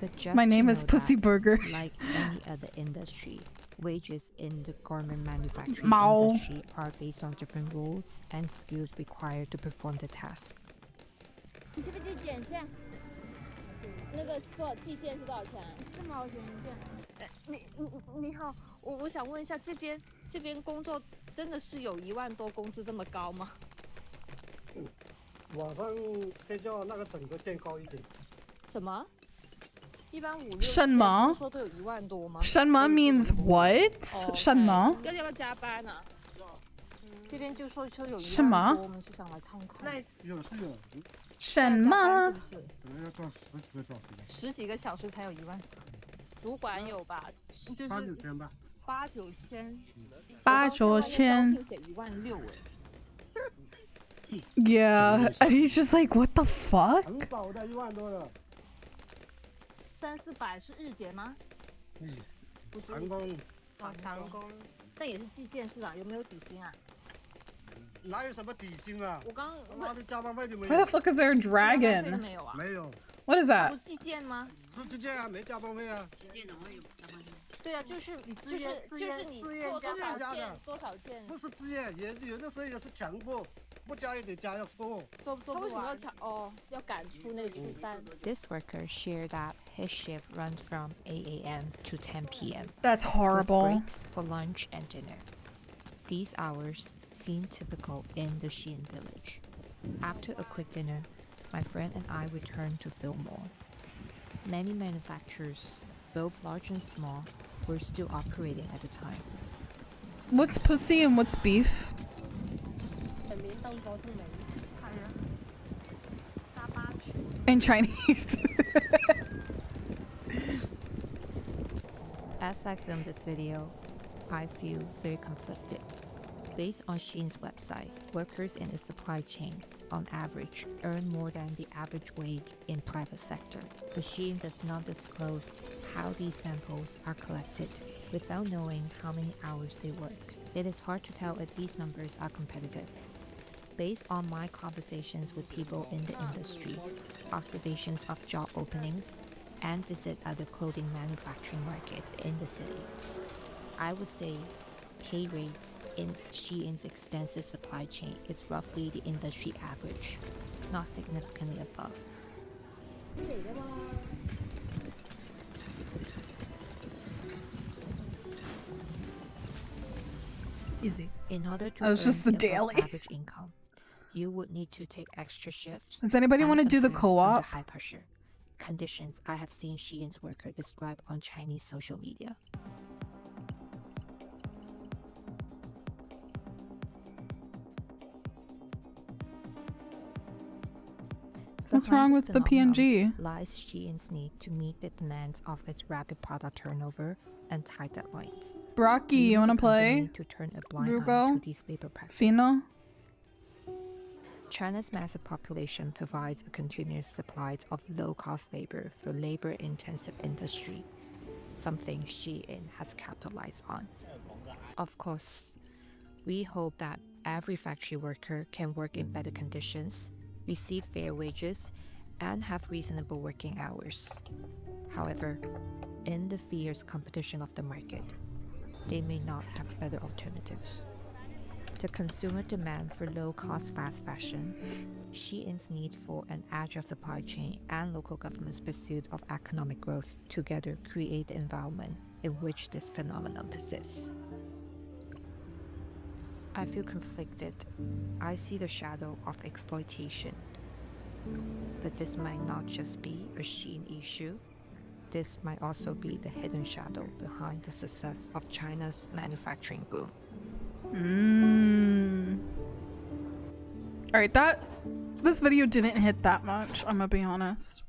Speaker 4: But just
Speaker 1: My
Speaker 4: to
Speaker 1: name is
Speaker 4: know
Speaker 1: Pussy
Speaker 4: that,
Speaker 1: Burger.
Speaker 4: like any other industry, wages in the garment manufacturing
Speaker 1: Mao.
Speaker 4: industry are based on different rules and skills required to perform the task.
Speaker 8: 你是不是剪线？那个做计件是多少钱？4毛钱一件。
Speaker 6: 你好，我想问一下，这边工作真的是有1万多，工资这么高吗？
Speaker 9: 网上可以叫那个整个店高一点。
Speaker 6: 什么？一般5、6
Speaker 1: 什么？
Speaker 6: 说都有1万多吗？
Speaker 1: 什么 means what? 什么？
Speaker 6: 要不要加班啊？这边就说有
Speaker 1: 什
Speaker 6: 1万
Speaker 1: 么
Speaker 6: 多，我们就想来看看。
Speaker 9: 有是有，
Speaker 1: 什么？
Speaker 6: 是不是？
Speaker 9: 可能要做10几个小时。
Speaker 6: 10几个小时才有1万？主管有吧？就是
Speaker 9: 8、9千吧。
Speaker 6: 8、9千。
Speaker 1: 8、9千。
Speaker 6: 写16000哎。
Speaker 1: Yeah, and he's just like, what the fuck?
Speaker 9: 很少的，1万多的。
Speaker 6: 3、400是日结吗？不是。
Speaker 9: 长工。
Speaker 6: 长工。那也是计件是吧？有没有底薪啊？
Speaker 9: 哪有什么底薪啊？
Speaker 6: 我刚
Speaker 9: 妈的加班费都没有。
Speaker 1: Why the fuck is there a dragon?
Speaker 6: 没有啊？
Speaker 9: 没有。
Speaker 1: What is
Speaker 6: 不
Speaker 1: that?
Speaker 6: 计件吗？
Speaker 9: 是计件啊，没加班费啊。
Speaker 6: 对啊，就是你做多少件多少件。
Speaker 9: 不是自愿，也有的时候也是强迫，不加也得加，要做。
Speaker 6: 他为什么要抢？哦，要赶出那个出单。
Speaker 4: This worker shared that his shift runs from 8 a.m. to 10 p.m.
Speaker 1: That's
Speaker 4: with
Speaker 1: horrible.
Speaker 4: breaks for lunch and dinner. These hours seem typical in the Shein village. After a quick dinner, my friend and I returned to Fillmore. Many manufacturers, both large and small, were still operating at the time.
Speaker 1: What's pussy and what's beef? In Chinese.
Speaker 4: As I film this video, I feel very conflicted. Based on Shein's website, workers in the supply chain, on average, earn more than the average wage in private sector. But Shein does not disclose how these samples are collected without knowing how many hours they work. It is hard to tell if these numbers are competitive. Based on my conversations with people in the industry, observations of job openings, and visit other clothing manufacturing markets in the city, I would say pay rates in Shein's extensive supply chain is roughly the industry average, not significantly above.
Speaker 1: Easy.
Speaker 4: In order to
Speaker 1: Oh, it's
Speaker 4: earn
Speaker 1: just the
Speaker 4: above
Speaker 1: daily.
Speaker 4: average income, you would need to take extra shifts.
Speaker 1: Does anybody
Speaker 4: and
Speaker 1: want to do the
Speaker 4: sometimes under
Speaker 1: co-op?
Speaker 4: high pressure conditions I have seen Shein's worker describe on Chinese social media.
Speaker 1: What's wrong
Speaker 4: Behind
Speaker 1: with
Speaker 4: this
Speaker 1: the
Speaker 4: phenomenon
Speaker 1: PNG?
Speaker 4: lies Shein's need to meet the demands of its rapid product turnover and tight deadlines.
Speaker 1: Brocky, you
Speaker 4: leaving
Speaker 1: wanna
Speaker 4: the company
Speaker 1: play?
Speaker 4: to turn a blind eye
Speaker 1: Rugo?
Speaker 4: to these labor practices.
Speaker 1: Fino?
Speaker 4: China's massive population provides a continuous supply of low-cost labor for labor-intensive industry, something Shein has capitalized on. Of course, we hope that every factory worker can work in better conditions, receive fair wages, and have reasonable working hours. However, in the fierce competition of the market, they may not have better alternatives. The consumer demand for low-cost fast fashion, Shein's need for an agile supply chain, and local government's pursuit of economic growth together create the environment in which this phenomenon persists. I feel conflicted. I see the shadow of exploitation. But this might not just be a Shein issue. This might also be the hidden shadow behind the success of China's manufacturing boom.
Speaker 1: Alright, this video didn't hit that much, I'm gonna be honest.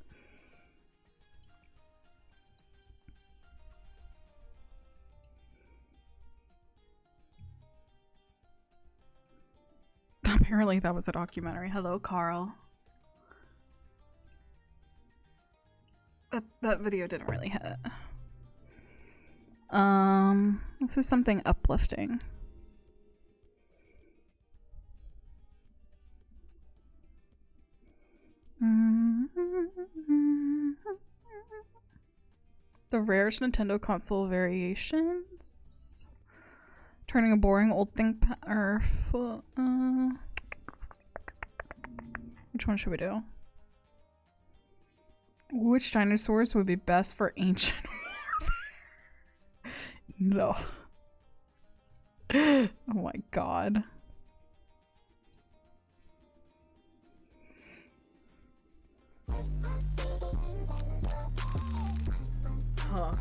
Speaker 1: Apparently that was a documentary. Hello, Carl. That video didn't really hit. This is something uplifting. The rarest Nintendo console variations. Turning a boring old ThinkPad which one should we do? Which dinosaurs would be best for ancient warfare? No. Oh my god. Huh.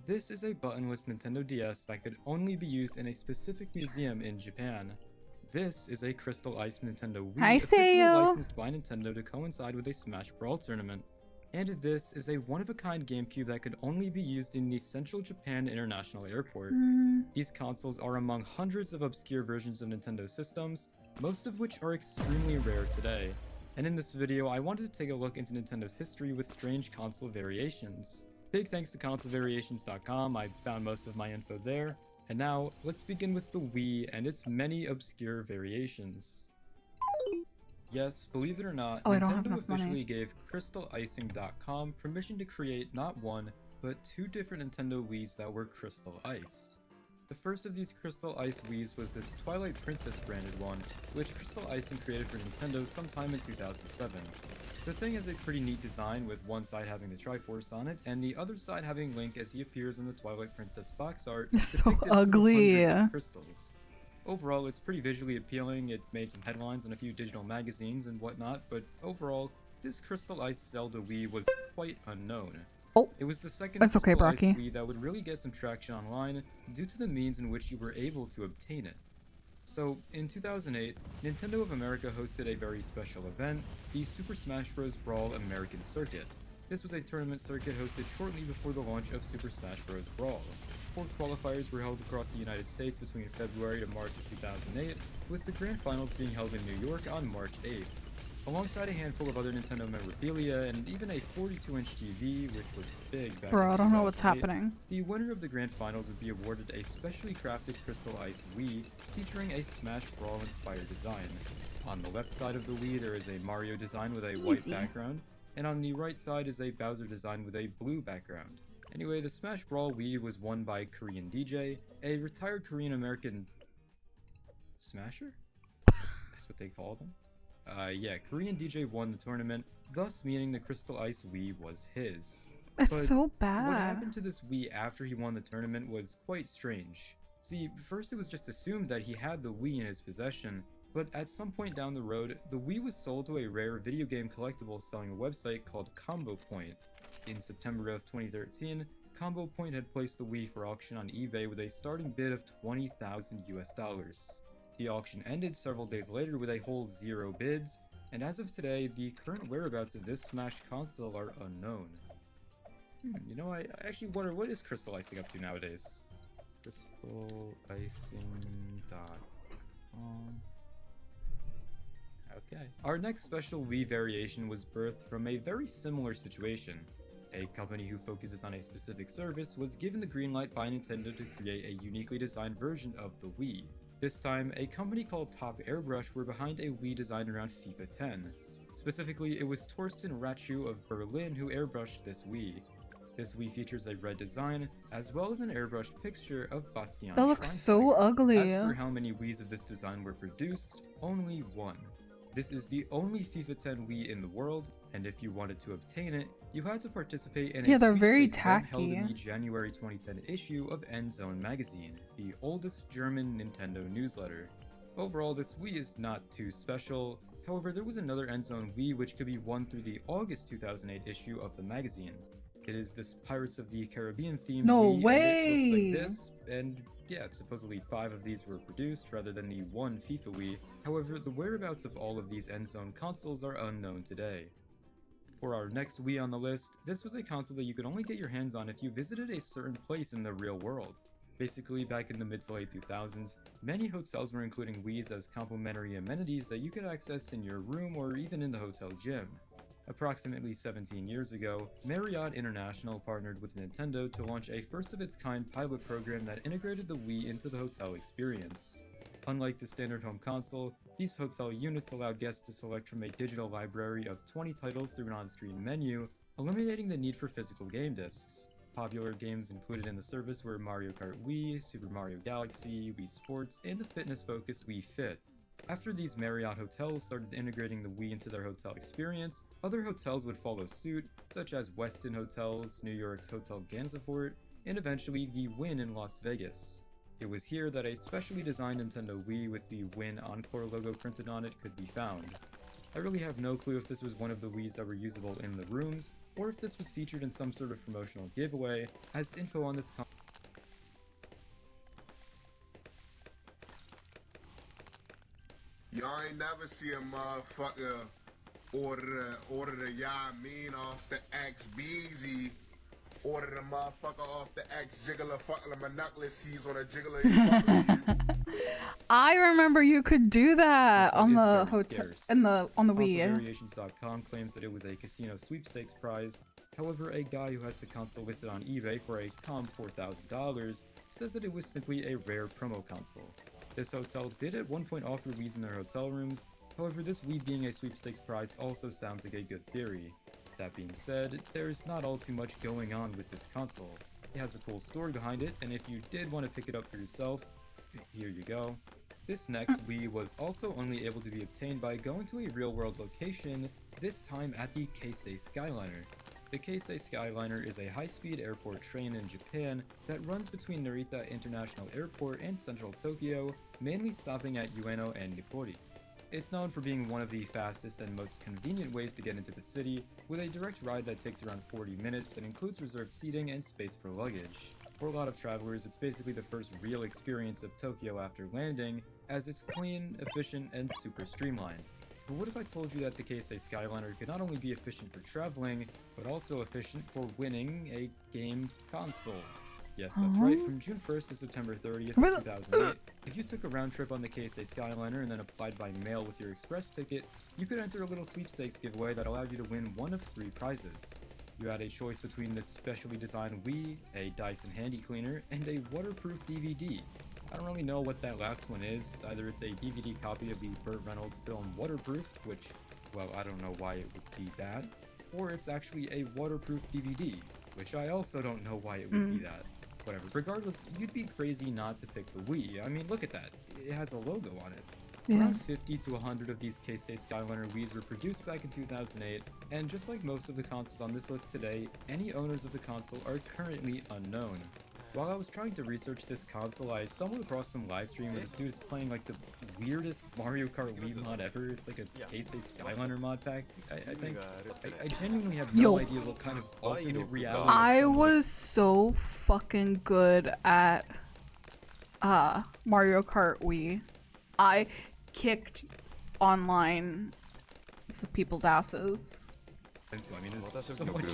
Speaker 10: This is a buttonless Nintendo DS that could only be used in a specific museum in Japan. This is a Crystal Ice Nintendo Wii officially licensed by Nintendo to coincide with a Smash Brawl tournament. And this is a one-of-a-kind GameCube that could only be used in the Central Japan International Airport. These consoles are among hundreds of obscure versions of Nintendo systems, most of which are extremely rare today. And in this video, I wanted to take a look into Nintendo's history with strange console variations. Big thanks to consolevariations.com, I found most of my info there. And now, let's begin with the Wii and its many obscure variations. Yes, believe it or not, Nintendo officially gave CrystalIcing.com permission to create not one, but two different Nintendo Wiis that were Crystal Ice. The first of these Crystal Ice Wiis was this Twilight Princess branded one, which Crystal Icing created for Nintendo sometime in 2007. The thing is a pretty neat design, with one side having the Triforce on it, and the other side having Link as he appears in the Twilight Princess box art.
Speaker 1: So ugly.
Speaker 10: Of crystals. Overall, it's pretty visually appealing. It made some headlines in a few digital magazines and whatnot, but overall, this Crystal Ice Zelda Wii was quite unknown.
Speaker 1: Oh,
Speaker 10: it was the second
Speaker 1: Crystal Ice
Speaker 10: Wii that would really get some traction online due to the means in which you were able to obtain it. So, in 2008, Nintendo of America hosted a very special event, the Super Smash Bros. Brawl American Circuit. This was a tournament circuit hosted shortly before the launch of Super Smash Bros. Brawl. 4 qualifiers were held across the United States between February to March of 2008, with the grand finals being held in New York on March 8th. Alongside a handful of other Nintendo memorabilia and even a 42-inch TV, which was big back in 2008,
Speaker 1: I don't know what's happening.
Speaker 10: The winner of the grand finals would be awarded a specially crafted Crystal Ice Wii featuring a Smash Brawl inspired design. On the left side of the Wii there is a Mario design with a white background, and on the right side is a Bowser design with a blue background. Anyway, the Smash Brawl Wii was won by Korean DJ, a retired Korean American Smasher? That's what they call them. Yeah, Korean DJ won the tournament, thus meaning the Crystal Ice Wii was his.
Speaker 1: It's so bad.
Speaker 10: What happened to this Wii after he won the tournament was quite strange. See, first it was just assumed that he had the Wii in his possession, but at some point down the road, the Wii was sold to a rare video game collectible selling website called Combo Point. In September of 2013, Combo Point had placed the Wii for auction on eBay with a starting bid of $20,000 US. The auction ended several days later with a whole 0 bids, and as of today, the current whereabouts of this Smash console are unknown. You know, I actually wonder, what is Crystal Icing up to nowadays? CrystalIcing.com. Okay. Our next special Wii variation was birthed from a very similar situation. A company who focuses on a specific service was given the green light by Nintendo to create a uniquely designed version of the Wii. This time, a company called Top Airbrush were behind a Wii design around FIFA 10. Specifically, it was Torsten Ratschu of Berlin who airbrushed this Wii. This Wii features a red design, as well as an airbrushed picture of Bastian
Speaker 1: That looks so
Speaker 10: Schweinsteiger.
Speaker 1: ugly.
Speaker 10: As for how many Wiis of this design were produced, only one. This is the only FIFA 10 Wii in the world, and if you wanted to obtain it, you had to participate in a
Speaker 1: They're very
Speaker 10: sweepstakes event held
Speaker 1: tacky.
Speaker 10: in the January 2010 issue of Endzone magazine, the oldest German Nintendo newsletter. Overall, this Wii is not too special. However, there was another Endzone Wii which could be won through the August 2008 issue of the magazine. It is this Pirates of the Caribbean themed
Speaker 1: No
Speaker 10: Wii,
Speaker 1: way!
Speaker 10: and it looks like this, and yeah, supposedly 5 of these were produced rather than the one FIFA Wii. However, the whereabouts of all of these Endzone consoles are unknown today. For our next Wii on the list, this was a console that you could only get your hands on if you visited a certain place in the real world. Basically, back in the mid to late 2000s, many hotels were including Wiis as complimentary amenities that you could access in your room or even in the hotel gym. Approximately 17 years ago, Marriott International partnered with Nintendo to launch a first-of-its-kind pilot program that integrated the Wii into the hotel experience. Unlike the standard home console, these hotel units allowed guests to select from a digital library of 20 titles through an on-screen menu, eliminating the need for physical game discs. Popular games included in the service were Mario Kart Wii, Super Mario Galaxy, Wii Sports, and the fitness-focused Wii Fit. After these Marriott hotels started integrating the Wii into their hotel experience, other hotels would follow suit, such as Westin Hotels, New York's Hotel Gansevoort, and eventually the Wynn in Las Vegas. It was here that a specially designed Nintendo Wii with the Wynn Encore logo printed on it could be found. I really have no clue if this was one of the Wiis that were usable in the rooms, or if this was featured in some sort of promotional giveaway, as info on this
Speaker 11: Y'all ain't never see a motherfucker order the Yamin off the X Beezy, order the motherfucker off the X Jiggler fuckler monoculus he's on a jiggler.
Speaker 1: I remember you could do that on the hotel on the Wii.
Speaker 10: ConsoleVariations.com claims that it was a casino sweepstakes prize. However, a guy who has the console listed on eBay for a calm $4,000 says that it was simply a rare promo console. This hotel did at one point offer Wiis in their hotel rooms, however this Wii being a sweepstakes prize also sounds like a good theory. That being said, there's not all too much going on with this console. It has a cool story behind it, and if you did want to pick it up for yourself, here you go. This next Wii was also only able to be obtained by going to a real-world location, this time at the Keisei Skyliner. The Keisei Skyliner is a high-speed airport train in Japan that runs between Narita International Airport and central Tokyo, mainly stopping at Ueno and Nippori. It's known for being one of the fastest and most convenient ways to get into the city, with a direct ride that takes around 40 minutes and includes reserved seating and space for luggage. For a lot of travelers, it's basically the first real experience of Tokyo after landing, as it's clean, efficient, and super streamlined. But what if I told you that the Keisei Skyliner could not only be efficient for traveling, but also efficient for winning a game console? Yes, that's right, from June 1st to September 30th, 2008, if you took a round trip on the Keisei Skyliner and then applied by mail with your express ticket, you could enter a little sweepstakes giveaway that allowed you to win one of 3 prizes. You had a choice between this specially designed Wii, a Dyson Handy Cleaner, and a waterproof DVD. I don't really know what that last one is. Either it's a DVD copy of the Burt Reynolds film Waterproof, which, well, I don't know why it would be that, or it's actually a waterproof DVD, which I also don't know why it would be that. Whatever, regardless, you'd be crazy not to pick the Wii. I mean, look at that. It has a logo on it.
Speaker 1: Yeah.
Speaker 10: Around 50 to 100 of these Keisei Skyliner Wiis were produced back in 2008, and just like most of the consoles on this list today, any owners of the console are currently unknown. While I was trying to research this console, I stumbled across some live stream where this dude is playing like the weirdest Mario Kart Wii mod ever. It's like a Keisei Skyliner mod pack, I think. I genuinely have no idea what kind of alternate reality.
Speaker 1: I was so fucking good at Mario Kart Wii. I kicked online people's asses.
Speaker 10: I mean, there's so much.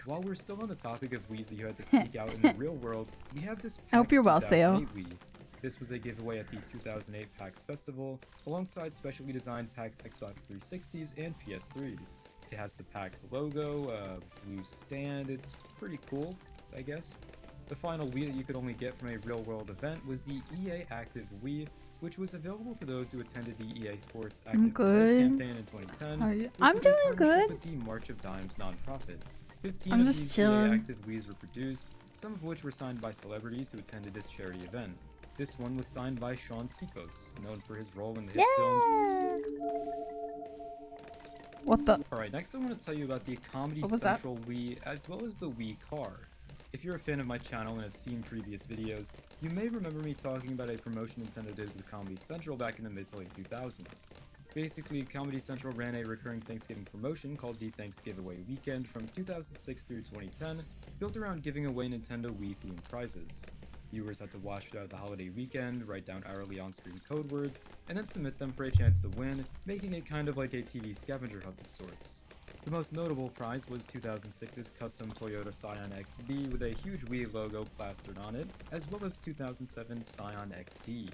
Speaker 10: While we're still on the topic of Wiis that you had to seek out in the real world, we have this
Speaker 1: I hope you're well,
Speaker 10: PAX
Speaker 1: Sayo.
Speaker 10: 2008 Wii. This was a giveaway at the 2008 PAX Festival, alongside specially designed PAX Xbox 360s and PS3s. It has the PAX logo, blue stand, it's pretty cool, I guess. The final Wii that you could only get from a real-world event was the EA Active Wii, which was available to those who attended the EA Sports Active Life campaign in 2010.
Speaker 1: I'm doing good.
Speaker 10: With the March of Dimes nonprofit. 15
Speaker 1: I'm
Speaker 10: of
Speaker 1: just
Speaker 10: these
Speaker 1: chilling.
Speaker 10: EA Active Wiis were produced, some of which were signed by celebrities who attended this charity event. This one was signed by Sean Sikos, known for his role in the hit film.
Speaker 1: What the?
Speaker 10: Alright, next I want to tell you about the Comedy
Speaker 1: What was
Speaker 10: Central Wii, as well as the Wii Car. If you're a fan of my channel and have seen previous videos, you may remember me talking about a promotion Nintendo did with Comedy Central back in the mid to late 2000s. Basically, Comedy Central ran a recurring Thanksgiving promotion called the Thanksgiveaway Weekend from 2006 through 2010, built around giving away Nintendo Wii-themed prizes. Viewers had to watch throughout the holiday weekend, write down hourly on-screen code words, and then submit them for a chance to win, making it kind of like a TV scavenger hunt of sorts. The most notable prize was 2006's custom Toyota Scion XB with a huge Wii logo plastered on it, as well as 2007's Scion XD.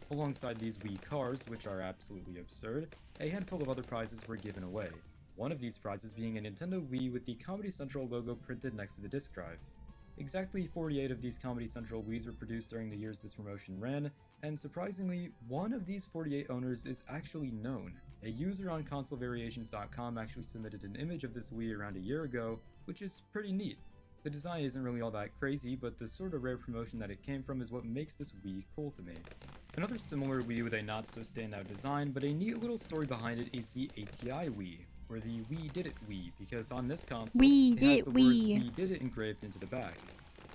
Speaker 10: Alongside these Wii cars, which are absolutely absurd, a handful of other prizes were given away. One of these prizes being a Nintendo Wii with the Comedy Central logo printed next to the disc drive. Exactly 48 of these Comedy Central Wiis were produced during the years this promotion ran, and surprisingly, one of these 48 owners is actually known. A user on consolevariations.com actually submitted an image of this Wii around a year ago, which is pretty neat. The design isn't really all that crazy, but the sort of rare promotion that it came from is what makes this Wii cool to me. Another similar Wii with a not so standout design, but a neat little story behind it is the ATI Wii, or the We Did It Wii, because on this console, it has the words We Did It engraved into the back.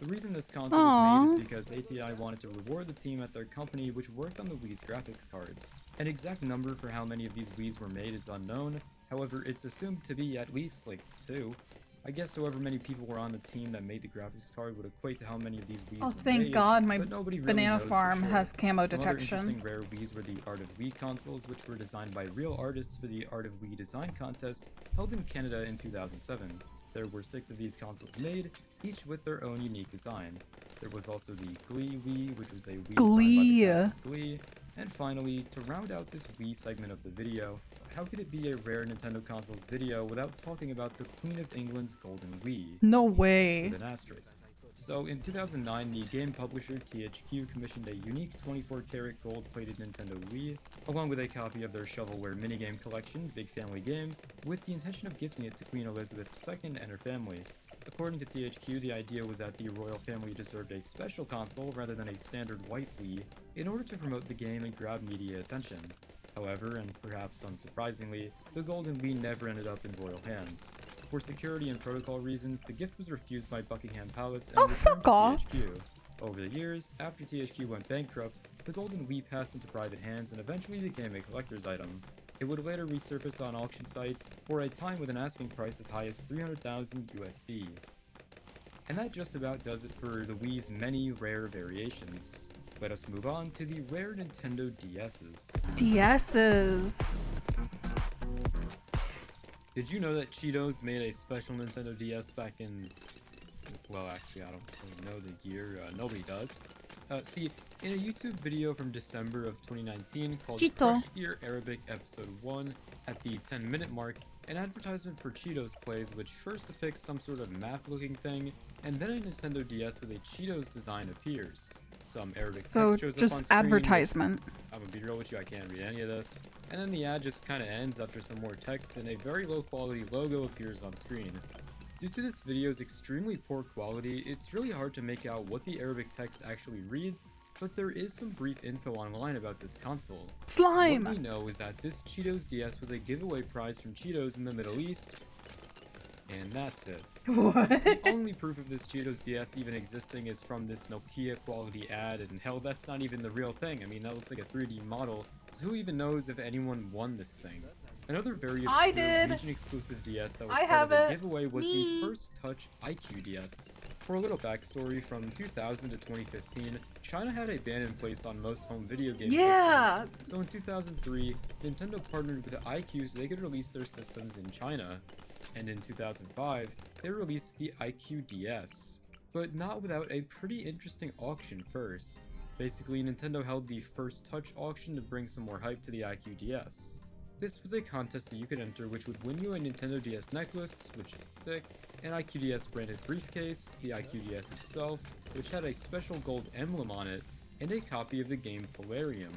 Speaker 10: The reason this console was made is because ATI wanted to reward the team at their company which worked on the Wii's graphics cards. An exact number for how many of these Wiis were made is unknown, however it's assumed to be at least like 2. I guess however many people were on the team that made the graphics card would equate to how many of these Wiis were
Speaker 1: thank
Speaker 10: made,
Speaker 1: God my
Speaker 10: but nobody really
Speaker 1: banana
Speaker 10: knows for
Speaker 1: farm
Speaker 10: sure.
Speaker 1: has camo
Speaker 10: Some
Speaker 1: detection.
Speaker 10: Other interesting rare Wiis were the Art of Wii consoles, which were designed by real artists for the Art of Wii design contest held in Canada in 2007. There were 6 of these consoles made, each with their own unique design. There was also the Glee Wii, which was a Wii designed by the cast of Glee. And finally, to round out this Wii segment of the video, how could it be a rare Nintendo consoles video without talking about the Queen of England's Golden Wii?
Speaker 1: No way.
Speaker 10: With an asterisk. So in 2009, the game publisher THQ commissioned a unique 24-karat gold-plated Nintendo Wii, along with a copy of their shovelware minigame collection, Big Family Games, with the intention of gifting it to Queen Elizabeth II and her family. According to THQ, the idea was that the royal family deserved a special console rather than a standard white Wii, in order to promote the game and grab media attention. However, and perhaps unsurprisingly, the Golden Wii never ended up in royal hands. For security and protocol reasons, the gift was refused by Buckingham Palace and returned to THQ. Over the years, after THQ went bankrupt, the Golden Wii passed into private hands and eventually became a collector's item. It would later resurface on auction sites for a time with an asking price as high as 300,000 USD. And that just about does it for the Wii's many rare variations. Let us move on to the rare Nintendo DS's.
Speaker 1: DS's.
Speaker 10: Did you know that Cheetos made a special Nintendo DS back in... Well, actually, I don't really know the year. Nobody does. See, in a YouTube video from December of 2019 called Crush Gear Arabic Episode 1, at the 10-minute mark, an advertisement for Cheetos plays which first depicts some sort of map-looking thing, and then a Nintendo DS with a Cheetos design appears. Some Arabic text shows up on
Speaker 1: just
Speaker 10: screen.
Speaker 1: advertisement.
Speaker 10: I'm gonna be real with you, I can't read any of this. And then the ad just kinda ends after some more text and a very low quality logo appears on screen. Due to this video's extremely poor quality, it's really hard to make out what the Arabic text actually reads, but there is some brief info online about this console.
Speaker 1: Slime!
Speaker 10: What we know is that this Cheetos DS was a giveaway prize from Cheetos in the Middle East, and that's it.
Speaker 1: What?
Speaker 10: The only proof of this Cheetos DS even existing is from this Nokia quality ad, and hell, that's not even the real thing. I mean, that looks like a 3D model, so who even knows if anyone won this thing? Another very obscure region-exclusive DS that was part of the giveaway was the First Touch IQ DS. For a little backstory, from 2000 to 2015, China had a ban in place on most home video game systems. So in 2003, Nintendo partnered with iQIYI so they could release their systems in China. And in 2005, they released the IQ DS. But not without a pretty interesting auction first. Basically, Nintendo held the First Touch auction to bring some more hype to the IQ DS. This was a contest that you could enter which would win you a Nintendo DS necklace, which is sick, an IQDS branded briefcase, the IQDS itself, which had a special gold emblem on it, and a copy of the game Polarium.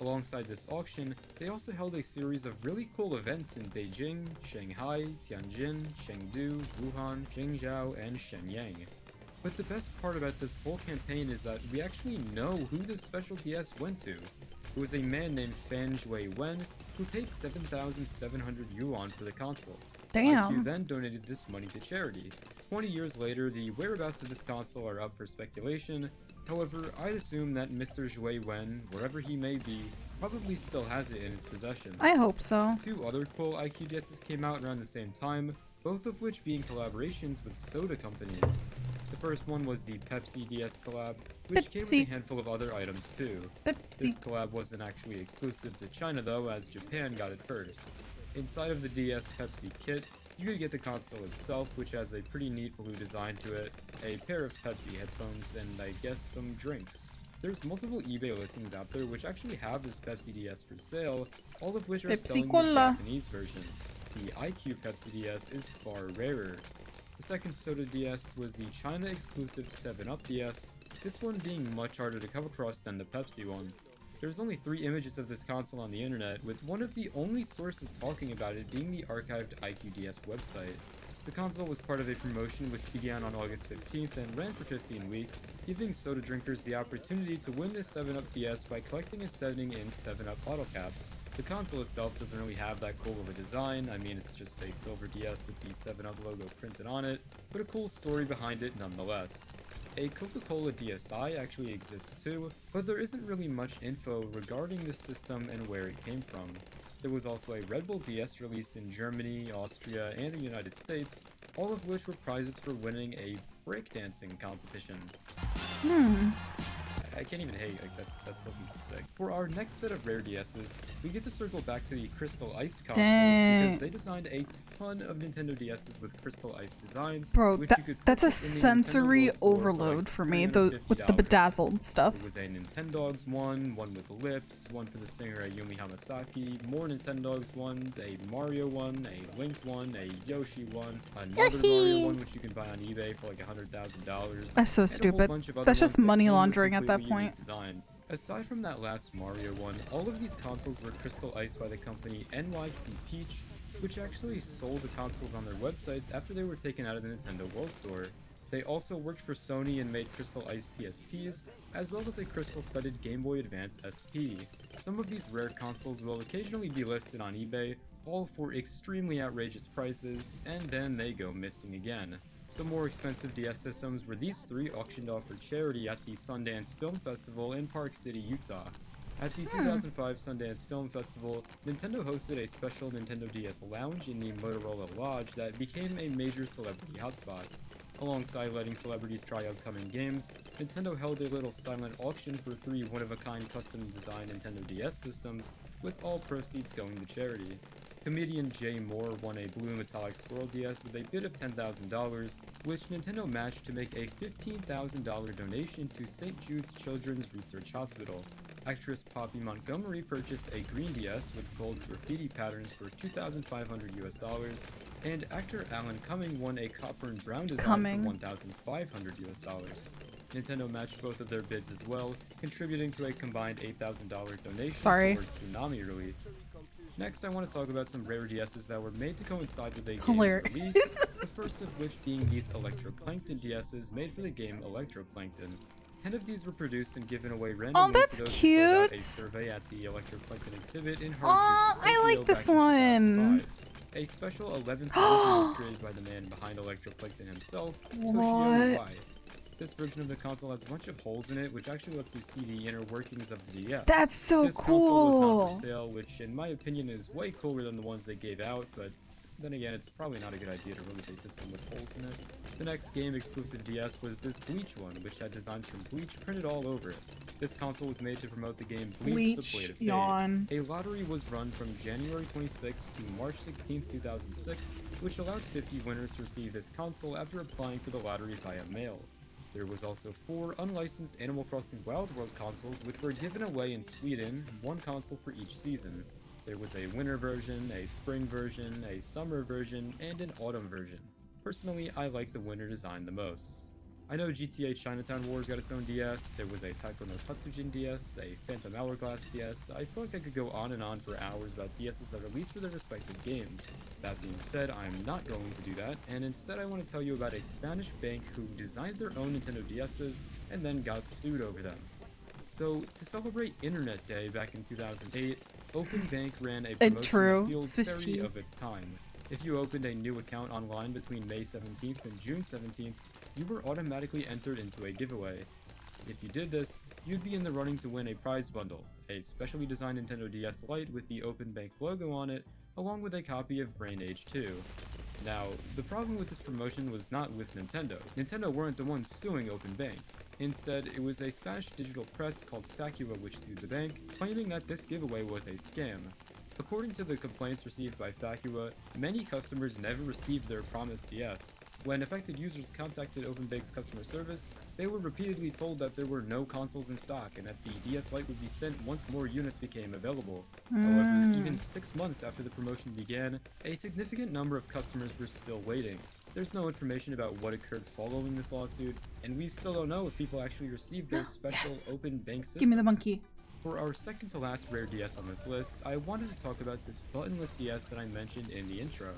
Speaker 10: Alongside this auction, they also held a series of really cool events in Beijing, Shanghai, Tianjin, Chengdu, Wuhan, Qingzhou, and Shenyang. But the best part about this whole campaign is that we actually know who this special DS went to. It was a man named Fan Shui Wen who paid 7,700 yuan for the console.
Speaker 1: Damn.
Speaker 10: IQ then donated this money to charity. 20 years later, the whereabouts of this console are up for speculation. However, I'd assume that Mr. Shui Wen, wherever he may be, probably still has it in his possession.
Speaker 1: I hope so.
Speaker 10: 2 other cool IQDSs came out around the same time, both of which being collaborations with soda companies. The first one was the Pepsi DS collab, which came with a handful of other items too. This collab wasn't actually exclusive to China though, as Japan got it first. Inside of the DS Pepsi kit, you could get the console itself, which has a pretty neat blue design to it, a pair of Pepsi headphones, and I guess some drinks. There's multiple eBay listings out there which actually have this Pepsi DS for sale, all of which are selling the Japanese version. The IQ Pepsi DS is far rarer. The second Soda DS was the China-exclusive 7-Up DS, this one being much harder to come across than the Pepsi one. There's only 3 images of this console on the internet, with one of the only sources talking about it being the archived IQDS website. The console was part of a promotion which began on August 15th and ran for 15 weeks, giving soda drinkers the opportunity to win this 7-Up DS by collecting and sending in 7-Up bottle caps. The console itself doesn't really have that cool of a design, I mean it's just a silver DS with the 7-Up logo printed on it, but a cool story behind it nonetheless. A Coca-Cola DSi actually exists too, but there isn't really much info regarding this system and where it came from. There was also a Red Bull DS released in Germany, Austria, and the United States, all of which were prizes for winning a breakdancing competition. I can't even hate, like that's so sick. For our next set of rare DSs, we get to circle back to the Crystal Iced consoles because they designed a ton of Nintendo DSs with Crystal Iced designs.
Speaker 1: Bro, that's a sensory overload for me, with the bedazzled stuff.
Speaker 10: There was a Nintendogs one with lips, one for the singer Ayumi Hamasaki, more Nintendogs ones, a Mario one, a Link one, a Yoshi one, another Mario one which you can buy on eBay for like $100,000.
Speaker 1: That's so stupid. That's just money laundering at that point.
Speaker 10: Designs. Aside from that last Mario one, all of these consoles were crystal iced by the company NYC Peach, which actually sold the consoles on their websites after they were taken out of the Nintendo World Store. They also worked for Sony and made crystal iced PSPs, as well as a crystal studded Game Boy Advance SP. Some of these rare consoles will occasionally be listed on eBay, all for extremely outrageous prices, and then they go missing again. Some more expensive DS systems were these 3 auctioned off for charity at the Sundance Film Festival in Park City, Utah. At the 2005 Sundance Film Festival, Nintendo hosted a special Nintendo DS lounge in the Motorola Lodge that became a major celebrity hotspot. Alongside letting celebrities try upcoming games, Nintendo held a little silent auction for 3 one-of-a-kind custom-designed Nintendo DS systems, with all proceeds going to charity. Comedian Jay Moore won a blue metallic Swirl DS with a bid of $10,000, which Nintendo matched to make a $15,000 donation to St. Jude's Children's Research Hospital. Actress Poppy Montgomery purchased a green DS with gold graffiti patterns for $2,500, and actor Alan Cumming won a copper and brown design for $1,500. Nintendo matched both of their bids as well, contributing to a combined $8,000 donation towards Tsunami relief. Next, I want to talk about some rare DSs that were made to coincide with a game's release, the first of which being these Electroplankton DSs made for the game Electroplankton. 10 of these were produced and given away randomly to those who filled out a survey at the Electroplankton exhibit in Harajuku, Tokyo,
Speaker 1: I like this one!
Speaker 10: A special 11th edition was created by the man behind Electroplankton himself, Toshio Iwai. This version of the console has a bunch of holes in it, which actually lets you see the inner workings of the DS.
Speaker 1: That's so
Speaker 10: this console was not for sale, which in my opinion is way cooler than the ones they gave out, but then again, it's probably not a good idea to release a system with holes in it. The next game-exclusive DS was this Bleach one, which had designs from Bleach printed all over it. This console was made to promote the game Bleach the Blade of Fate. A lottery was run from January 26th to March 16th, 2006, which allowed 50 winners to receive this console after applying for the lottery via mail. There was also 4 unlicensed Animal Crossing Wild World consoles which were given away in Sweden, 1 console for each season. There was a winter version, a spring version, a summer version, and an autumn version. Personally, I like the winter design the most. I know GTA Chinatown Wars got its own DS, there was a Taiko no Tatsujin DS, a Phantom Hourglass DS. I feel like I could go on and on for hours about DSs that released for their respective games. That being said, I am not going to do that, and instead I want to tell you about a Spanish bank who designed their own Nintendo DSs and then got sued over them. So, to celebrate Internet Day back in 2008, OpenBank ran a promotion that feels
Speaker 1: Swiss
Speaker 10: very
Speaker 1: cheese.
Speaker 10: of its time. If you opened a new account online between May 17th and June 17th, you were automatically entered into a giveaway. If you did this, you'd be in the running to win a prize bundle, a specially designed Nintendo DS Lite with the OpenBank logo on it, along with a copy of Brain Age 2. Now, the problem with this promotion was not with Nintendo. Nintendo weren't the ones suing OpenBank. Instead, it was a Spanish digital press called Facua which sued the bank, claiming that this giveaway was a scam. According to the complaints received by Facua, many customers never received their promised DS. When affected users contacted OpenBank's customer service, they were repeatedly told that there were no consoles in stock and that the DS Lite would be sent once more units became available. However, even 6 months after the promotion began, a significant number of customers were still waiting. There's no information about what occurred following this lawsuit, and we still don't know if people actually received their special OpenBank systems.
Speaker 1: Give me the monkey.
Speaker 10: For our second to last rare DS on this list, I wanted to talk about this buttonless DS that I mentioned in the intro.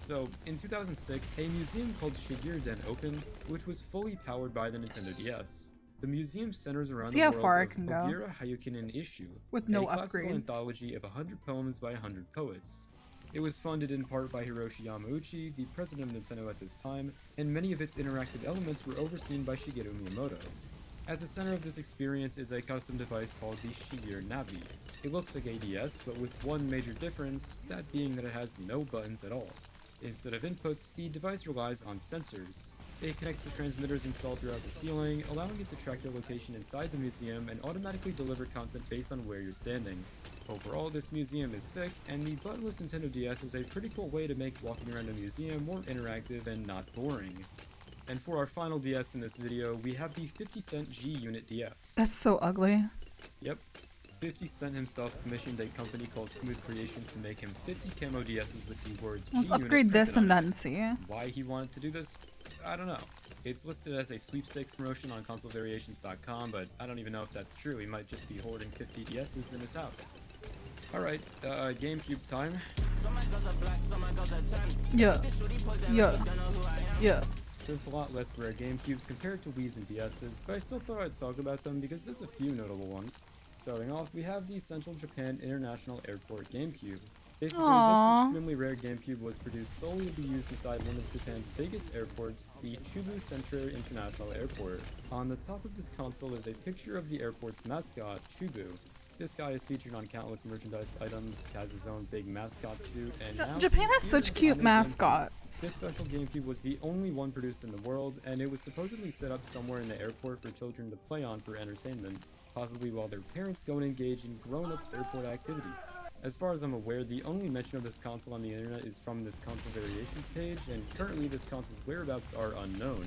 Speaker 10: So, in 2006, a museum called Shigeru-den opened, which was fully powered by the Nintendo DS. The museum centers around the world of Ogira Hayukinen Isshu,
Speaker 1: with no
Speaker 10: a classical
Speaker 1: upgrades.
Speaker 10: anthology of 100 poems by 100 poets. It was funded in part by Hiroshi Yamauchi, the president of Nintendo at this time, and many of its interactive elements were overseen by Shigeru Miyamoto. At the center of this experience is a custom device called the Shigeru Navi. It looks like a DS, but with one major difference, that being that it has no buttons at all. Instead of inputs, the device relies on sensors. It connects to transmitters installed throughout the ceiling, allowing it to track your location inside the museum and automatically deliver content based on where you're standing. Overall, this museum is sick, and the buttonless Nintendo DS is a pretty cool way to make walking around a museum more interactive and not boring. And for our final DS in this video, we have the 50 Cent G-Unit DS.
Speaker 1: That's so ugly.
Speaker 10: Yep. 50 Cent himself commissioned a company called Smooth Creations to make him 50 camo DSs with the words
Speaker 1: Let's
Speaker 10: G-Unit
Speaker 1: upgrade this
Speaker 10: printed
Speaker 1: and
Speaker 10: on
Speaker 1: then
Speaker 10: it.
Speaker 1: see.
Speaker 10: Why he wanted to do this? I don't know. It's listed as a sweepstakes promotion on consolevariations.com, but I don't even know if that's true. He might just be hoarding 50 DSs in his house. Alright, GameCube time.
Speaker 1: Yeah. Yeah. Yeah.
Speaker 10: There's a lot less rare GameCubes compared to Wii's and DS's, but I still thought I'd talk about them because there's a few notable ones. Starting off, we have the Central Japan International Airport GameCube. Basically, this extremely rare GameCube was produced solely to be used inside one of Japan's biggest airports, the Chubu Centre International Airport. On the top of this console is a picture of the airport's mascot, Chubu. This guy is featured on countless merchandise items, has his own big mascot suit, and now
Speaker 1: Japan has such cute mascots.
Speaker 10: This special GameCube was the only one produced in the world, and it was supposedly set up somewhere in the airport for children to play on for entertainment, possibly while their parents go and engage in grown-up airport activities. As far as I'm aware, the only mention of this console on the internet is from this console variations page, and currently this console's whereabouts are unknown.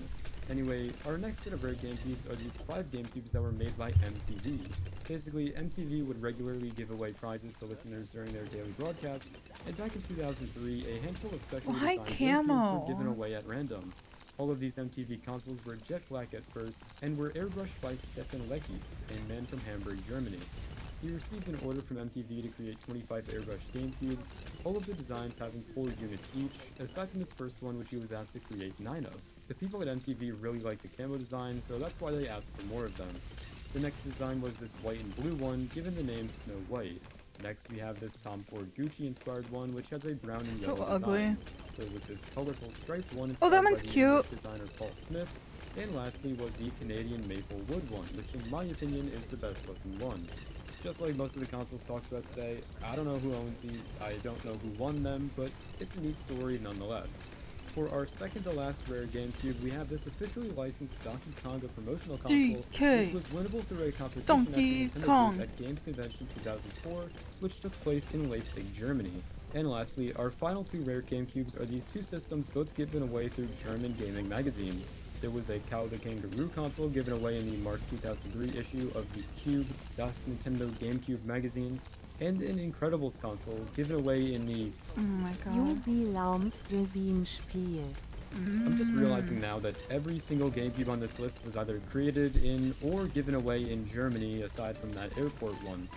Speaker 10: Anyway, our next set of rare GameCubes are these 5 GameCubes that were made by MTV. Basically, MTV would regularly give away prizes to listeners during their daily broadcasts, and back in 2003, a handful of specially designed GameCubes were given away at random. All of these MTV consoles were jet black at first, and were airbrushed by Stefan Leckis, a man from Hamburg, Germany. He received an order from MTV to create 25 airbrushed GameCubes, all of the designs having 4 units each, aside from this first one which he was asked to create 9 of. The people at MTV really liked the camo design, so that's why they asked for more of them. The next design was this white and blue one, given the name Snow White. Next we have this Tom Ford Gucci inspired one, which has a brown and yellow design. There was this colorful striped one inspired
Speaker 1: that one's
Speaker 10: by the
Speaker 1: cute.
Speaker 10: English designer Paul Smith. And lastly was the Canadian maple wood one, which in my opinion is the best looking one. Just like most of the consoles talked about today, I don't know who owns these, I don't know who won them, but it's a neat story nonetheless. For our second to last rare GameCube, we have this officially licensed Donkey Konga promotional console, which was winnable through a competition at Games Convention 2004, which took place in Leipzig, Germany. And lastly, our final 2 rare GameCubes are these 2 systems both given away through German gaming magazines. There was a Kao the Kangaroo console given away in the March 2003 issue of the Cube, Das Nintendo GameCube magazine, and an Incredibles console given away in the...
Speaker 1: Oh my god.
Speaker 10: I'm just realizing now that every single GameCube on this list was either created in or given away in Germany aside from that airport one.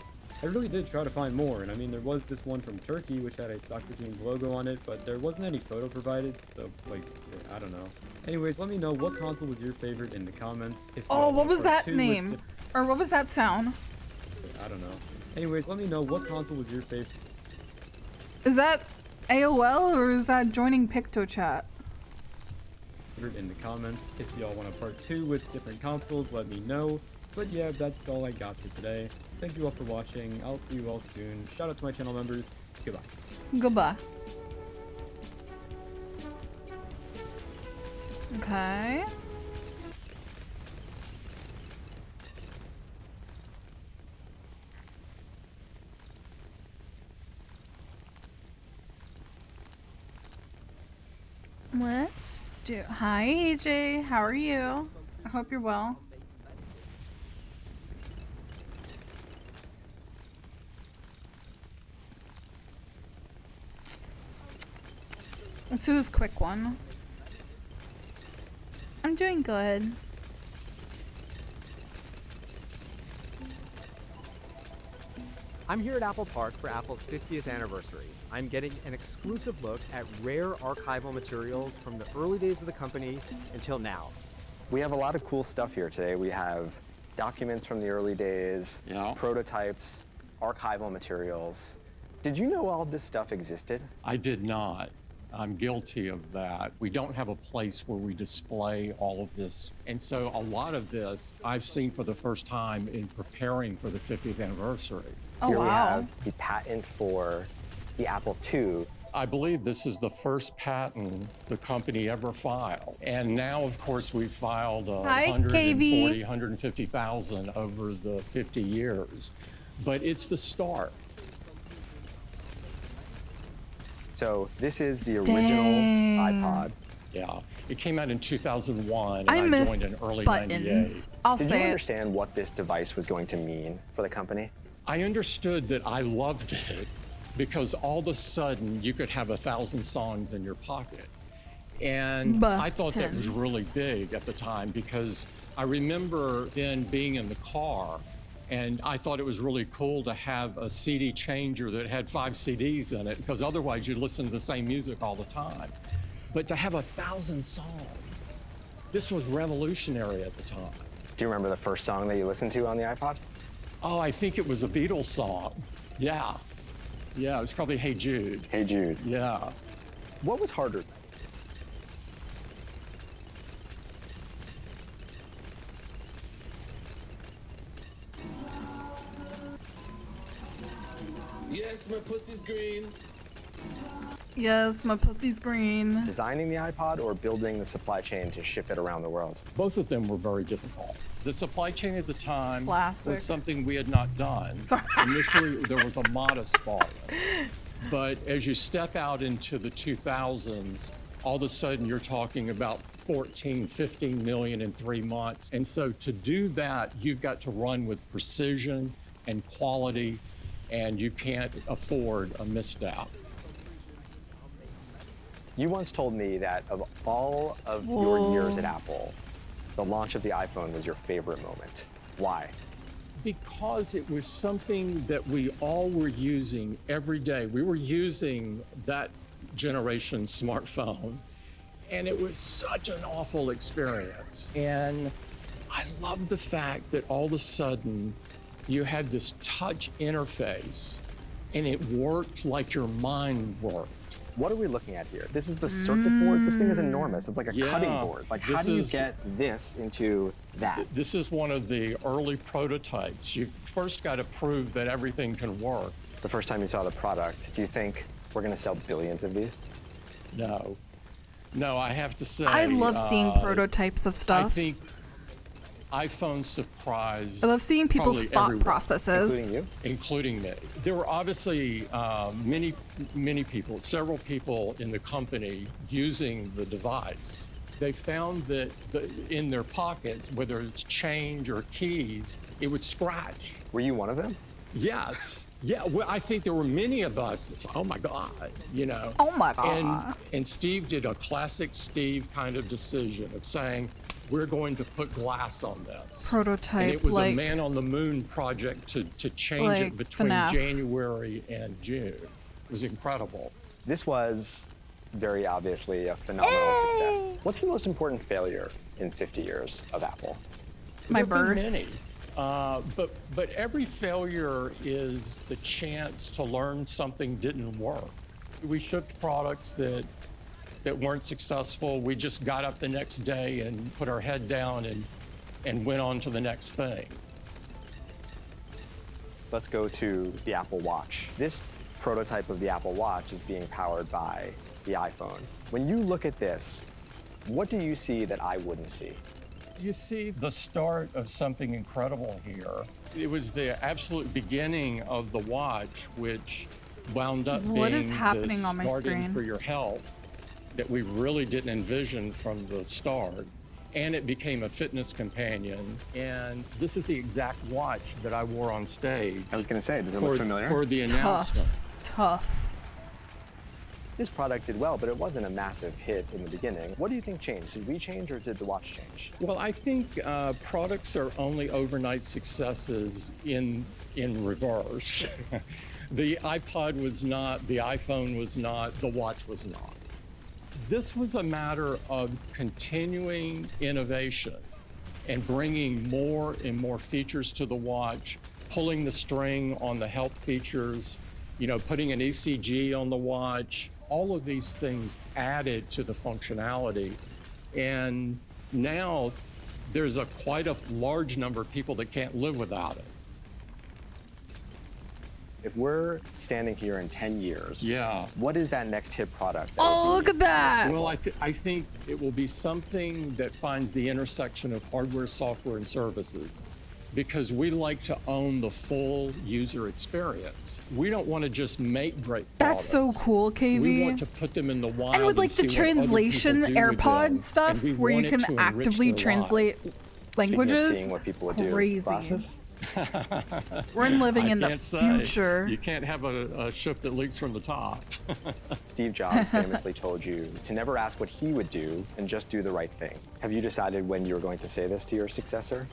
Speaker 10: I really did try to find more, and I mean there was this one from Turkey which had a soccer team's logo on it, but there wasn't any photo provided, so like, I don't know. Anyways, let me know what console was your favorite in the comments. If
Speaker 1: what was that name? Or what was that sound?
Speaker 10: I don't know. Anyways, let me know what console was your favorite.
Speaker 1: Is that AOL or is that joining PictoChat?
Speaker 10: In the comments. If y'all want a part 2 with different consoles, let me know. But yeah, that's all I got for today. Thank you all for watching. I'll see you all soon. Shout out to my channel members. Goodbye.
Speaker 1: Goodbye. Okay. Let's do. Hi, AJ. How are you? I hope you're well. Let's do this quick one. I'm doing good.
Speaker 12: I'm here at Apple Park for Apple's 50th anniversary. I'm getting an exclusive look at rare archival materials from the early days of the company until now. We have a lot of cool stuff here today. We have documents from the early days, prototypes, archival materials. Did you know all of this stuff existed?
Speaker 13: I did not. I'm guilty of that. We don't have a place where we display all of this. And so a lot of this I've seen for the first time in preparing for the 50th anniversary.
Speaker 12: Here we have the patent for the Apple II.
Speaker 13: I believe this is the first patent the company ever filed. And now, of course, we've filed 140, 150,000 over the 50 years. But it's the start.
Speaker 12: So this is the original iPod.
Speaker 13: Yeah, it came out in 2001, and
Speaker 1: I
Speaker 13: joined in early
Speaker 1: buttons.
Speaker 13: 98.
Speaker 12: Did you understand what this device was going to mean for the company?
Speaker 13: I understood that I loved it because all of a sudden you could have 1,000 songs in your pocket. And I thought that was really big at the time because I remember then being in the car and I thought it was really cool to have a CD changer that had 5 CDs in it because otherwise you'd listen to the same music all the time. But to have 1,000 songs, this was revolutionary at the time.
Speaker 12: Do you remember the first song that you listened to on the iPod?
Speaker 13: Oh, I think it was a Beatles song. Yeah. Yeah, it was probably Hey Jude.
Speaker 12: Hey Jude.
Speaker 13: Yeah.
Speaker 12: What was harder?
Speaker 14: Yes, my pussy's green.
Speaker 1: Yes, my pussy's green.
Speaker 12: Designing the iPod or building the supply chain to ship it around the world?
Speaker 13: Both of them were very difficult. The supply chain at the time
Speaker 1: Classic.
Speaker 13: was something we had not done. Initially, there was a modest volume. But as you step out into the 2000s, all of a sudden you're talking about 14, 15 million in 3 months. And so to do that, you've got to run with precision and quality, and you can't afford a misstep.
Speaker 12: You once told me that of all of your years at Apple, the launch of the iPhone was your favorite moment. Why?
Speaker 13: Because it was something that we all were using every day. We were using that generation smartphone, and it was such an awful experience. And I love the fact that all of a sudden you had this touch interface, and it worked like your mind worked.
Speaker 12: What are we looking at here? This is the circuit board. This thing is enormous. It's like a cutting board. Like, how do you get this into that?
Speaker 13: This is one of the early prototypes. You've first got to prove that everything can work.
Speaker 12: The first time you saw the product, do you think we're going to sell billions of these?
Speaker 13: No. No, I have to say.
Speaker 1: I love seeing prototypes of stuff.
Speaker 13: I think iPhone surprised.
Speaker 1: I love seeing people's thought processes.
Speaker 12: Including you?
Speaker 13: Including me. There were obviously many people, several people in the company using the device. They found that in their pocket, whether it's change or keys, it would scratch.
Speaker 12: Were you one of them?
Speaker 13: Yes. Yeah, well, I think there were many of us that said, oh my God, you know.
Speaker 1: Oh my God.
Speaker 13: And Steve did a classic Steve kind of decision of saying, we're going to put glass on this.
Speaker 1: Prototype,
Speaker 13: and it was
Speaker 1: like,
Speaker 13: a man on the moon project to change
Speaker 1: like
Speaker 13: it between
Speaker 1: FNAF.
Speaker 13: January and June. It was incredible.
Speaker 12: This was very obviously a phenomenal success. What's the most important failure in 50 years of Apple?
Speaker 1: My
Speaker 13: There have
Speaker 1: birth.
Speaker 13: been many. But every failure is the chance to learn something didn't work. We shipped products that weren't successful. We just got up the next day and put our head down and went on to the next thing.
Speaker 12: Let's go to the Apple Watch. This prototype of the Apple Watch is being powered by the iPhone. When you look at this, what do you see that I wouldn't see?
Speaker 13: You see the start of something incredible here. It was the absolute beginning of the watch, which wound up
Speaker 1: What
Speaker 13: being
Speaker 1: is happening
Speaker 13: this
Speaker 1: on my
Speaker 13: guardian
Speaker 1: screen?
Speaker 13: for your health that we really didn't envision from the start. And it became a fitness companion. And this is the exact watch that I wore on stage.
Speaker 12: I was going to say, does it look familiar?
Speaker 13: For the announcement.
Speaker 1: Tough.
Speaker 12: This product did well, but it wasn't a massive hit in the beginning. What do you think changed? Did we change or did the watch change?
Speaker 13: Well, I think products are only overnight successes in reverse. The iPod was not, the iPhone was not, the watch was not. This was a matter of continuing innovation and bringing more and more features to the watch, pulling the string on the health features, you know, putting an ECG on the watch. All of these things added to the functionality. And now there's quite a large number of people that can't live without it.
Speaker 12: If we're standing here in 10 years,
Speaker 13: yeah,
Speaker 12: what is that next hit product?
Speaker 1: Oh, look at that.
Speaker 13: Well, I think it will be something that finds the intersection of hardware, software, and services, because we like to own the full user experience. We don't want to just make great products.
Speaker 1: That's so cool, KV.
Speaker 13: We want to put them in the wild.
Speaker 1: And with like the
Speaker 13: see what other
Speaker 1: translation
Speaker 13: people do with them,
Speaker 1: AirPod stuff,
Speaker 13: and we
Speaker 1: where
Speaker 13: want
Speaker 1: you
Speaker 13: it
Speaker 1: can
Speaker 13: to enrich
Speaker 1: actively
Speaker 13: their
Speaker 1: translate languages.
Speaker 12: Seeing what people would do.
Speaker 1: Crazy.
Speaker 12: Glasses?
Speaker 1: We're living in the
Speaker 13: can't say.
Speaker 1: future.
Speaker 13: You can't have a ship that leaks from the top.
Speaker 12: Steve Jobs famously told you to never ask what he would do and just do the right thing. Have you decided when you're going to say this to your successor?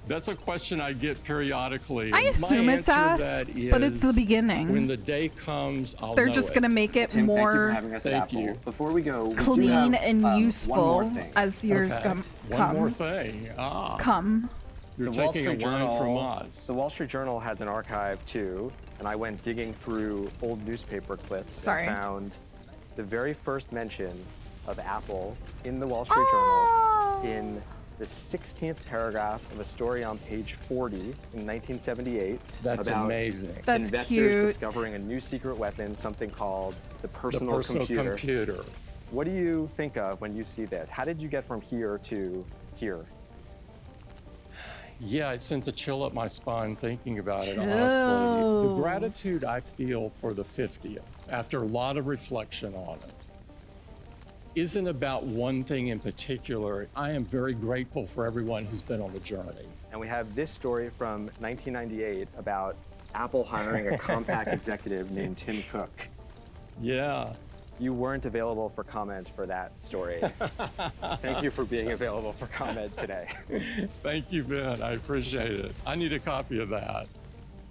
Speaker 13: That's a question I get periodically.
Speaker 1: I assume it's asked, but it's the beginning.
Speaker 13: When the day comes, I'll
Speaker 1: They're
Speaker 13: know
Speaker 1: just
Speaker 13: it.
Speaker 1: going to make it
Speaker 12: Tim,
Speaker 1: more
Speaker 12: thank you for having us at Apple. Before we go, we do
Speaker 1: clean
Speaker 12: have,
Speaker 1: and
Speaker 12: one more
Speaker 1: useful
Speaker 12: thing.
Speaker 1: as years
Speaker 13: Okay.
Speaker 1: come.
Speaker 13: One more thing.
Speaker 1: Come.
Speaker 13: You're
Speaker 12: The Wall
Speaker 13: taking a
Speaker 12: Street
Speaker 13: line
Speaker 12: Journal-
Speaker 13: from us.
Speaker 12: The Wall Street Journal has an archive too, and I went digging through old newspaper clips
Speaker 1: Sorry.
Speaker 12: and found the very first mention of Apple in the Wall Street
Speaker 1: Oh.
Speaker 12: Journal in the 16th paragraph of a story on page 40 in 1978.
Speaker 13: That's
Speaker 12: about
Speaker 13: amazing.
Speaker 1: That's
Speaker 12: investors
Speaker 1: cute.
Speaker 12: discovering a new secret weapon, something called the
Speaker 13: The
Speaker 12: personal,
Speaker 13: personal computer.
Speaker 12: What do you think of when you see this? How did you get from here to here?
Speaker 13: Yeah, it sends a chill up my spine thinking about it, honestly.
Speaker 1: Chills.
Speaker 13: The gratitude I feel for the 50th, after a lot of reflection on it, isn't about one thing in particular. I am very grateful for everyone who's been on the journey.
Speaker 12: And we have this story from 1998 about Apple hiring a Compaq executive named Tim Cook.
Speaker 13: Yeah.
Speaker 12: You weren't available for comment for that story. Thank you for being available for comment today.
Speaker 13: Thank you, Ben. I appreciate it. I need a copy of that.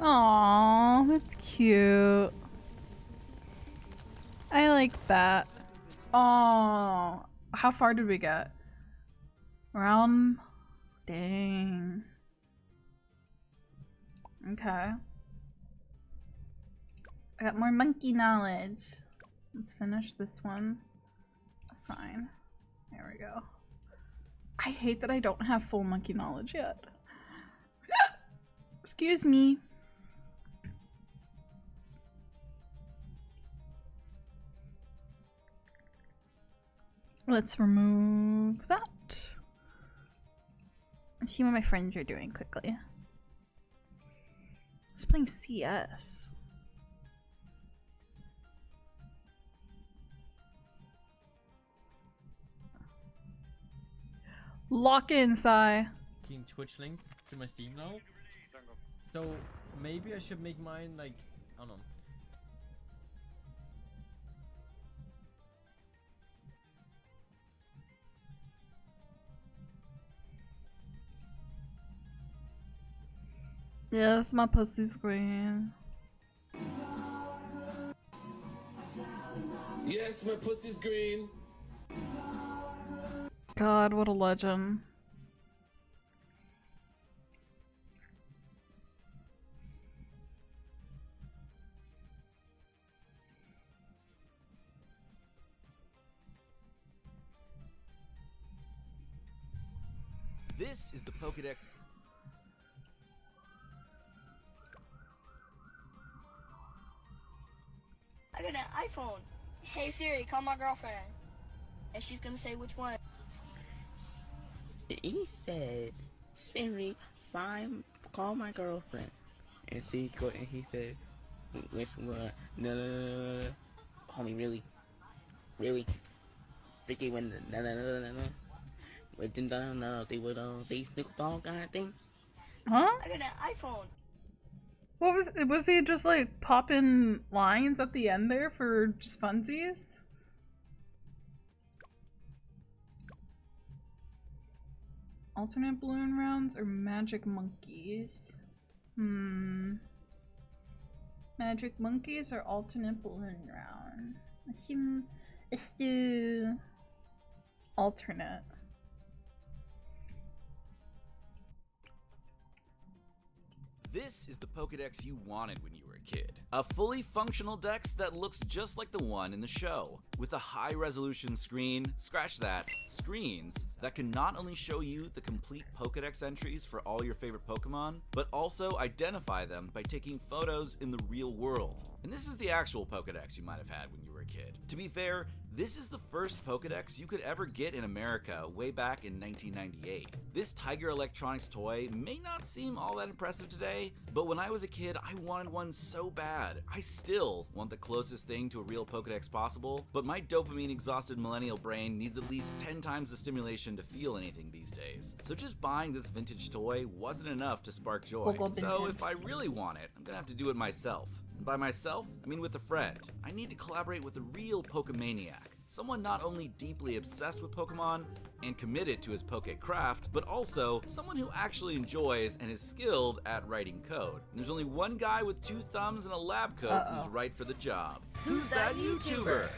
Speaker 1: Aww, that's cute. I like that. Oh, how far did we get? Round? Dang. Okay. I got more monkey knowledge. Let's finish this one. Assign. There we go. I hate that I don't have full monkey knowledge yet. Excuse me. Let's remove that. And see what my friends are doing quickly. I was playing CS. Lock in, Sai.
Speaker 15: Twitch link to my Steam now. So maybe I should make mine like, I don't know.
Speaker 1: Yes, my pussy's green.
Speaker 14: Yes, my pussy's green.
Speaker 1: God, what a legend.
Speaker 16: This is the Pokedex.
Speaker 17: I got an iPhone. Hey Siri, call my girlfriend. And she's gonna say which one.
Speaker 18: He said, Siri, call my girlfriend. And he said, which one? No. Homie, really? Freaky when no. Within the they would they Snoop Dogg kind of thing.
Speaker 1: Huh?
Speaker 17: I got an iPhone.
Speaker 1: What was he just like popping lines at the end there for just funsies? Alternate balloon rounds or magic monkeys? Magic monkeys or alternate balloon round? Let's do alternate.
Speaker 16: This is the Pokedex you wanted when you were a kid. A fully functional dex that looks just like the one in the show, with a high-resolution screen, scratch that, screens, that can not only show you the complete Pokedex entries for all your favorite Pokemon, but also identify them by taking photos in the real world. And this is the actual Pokedex you might have had when you were a kid. To be fair, this is the first Pokedex you could ever get in America way back in 1998. This Tiger Electronics toy may not seem all that impressive today, but when I was a kid, I wanted one so bad. I still want the closest thing to a real Pokedex possible, but my dopamine-exhausted millennial brain needs at least 10 times the stimulation to feel anything these days. So just buying this vintage toy wasn't enough to spark joy. So if I really want it, I'm gonna have to do it myself. And by myself, I mean with a friend. I need to collaborate with a real Pokemaniac. Someone not only deeply obsessed with Pokemon and committed to his Pokecraft, but also someone who actually enjoys and is skilled at writing code. And there's only one guy with 2 thumbs and a lab coat who's right for the job. Who's that YouTuber?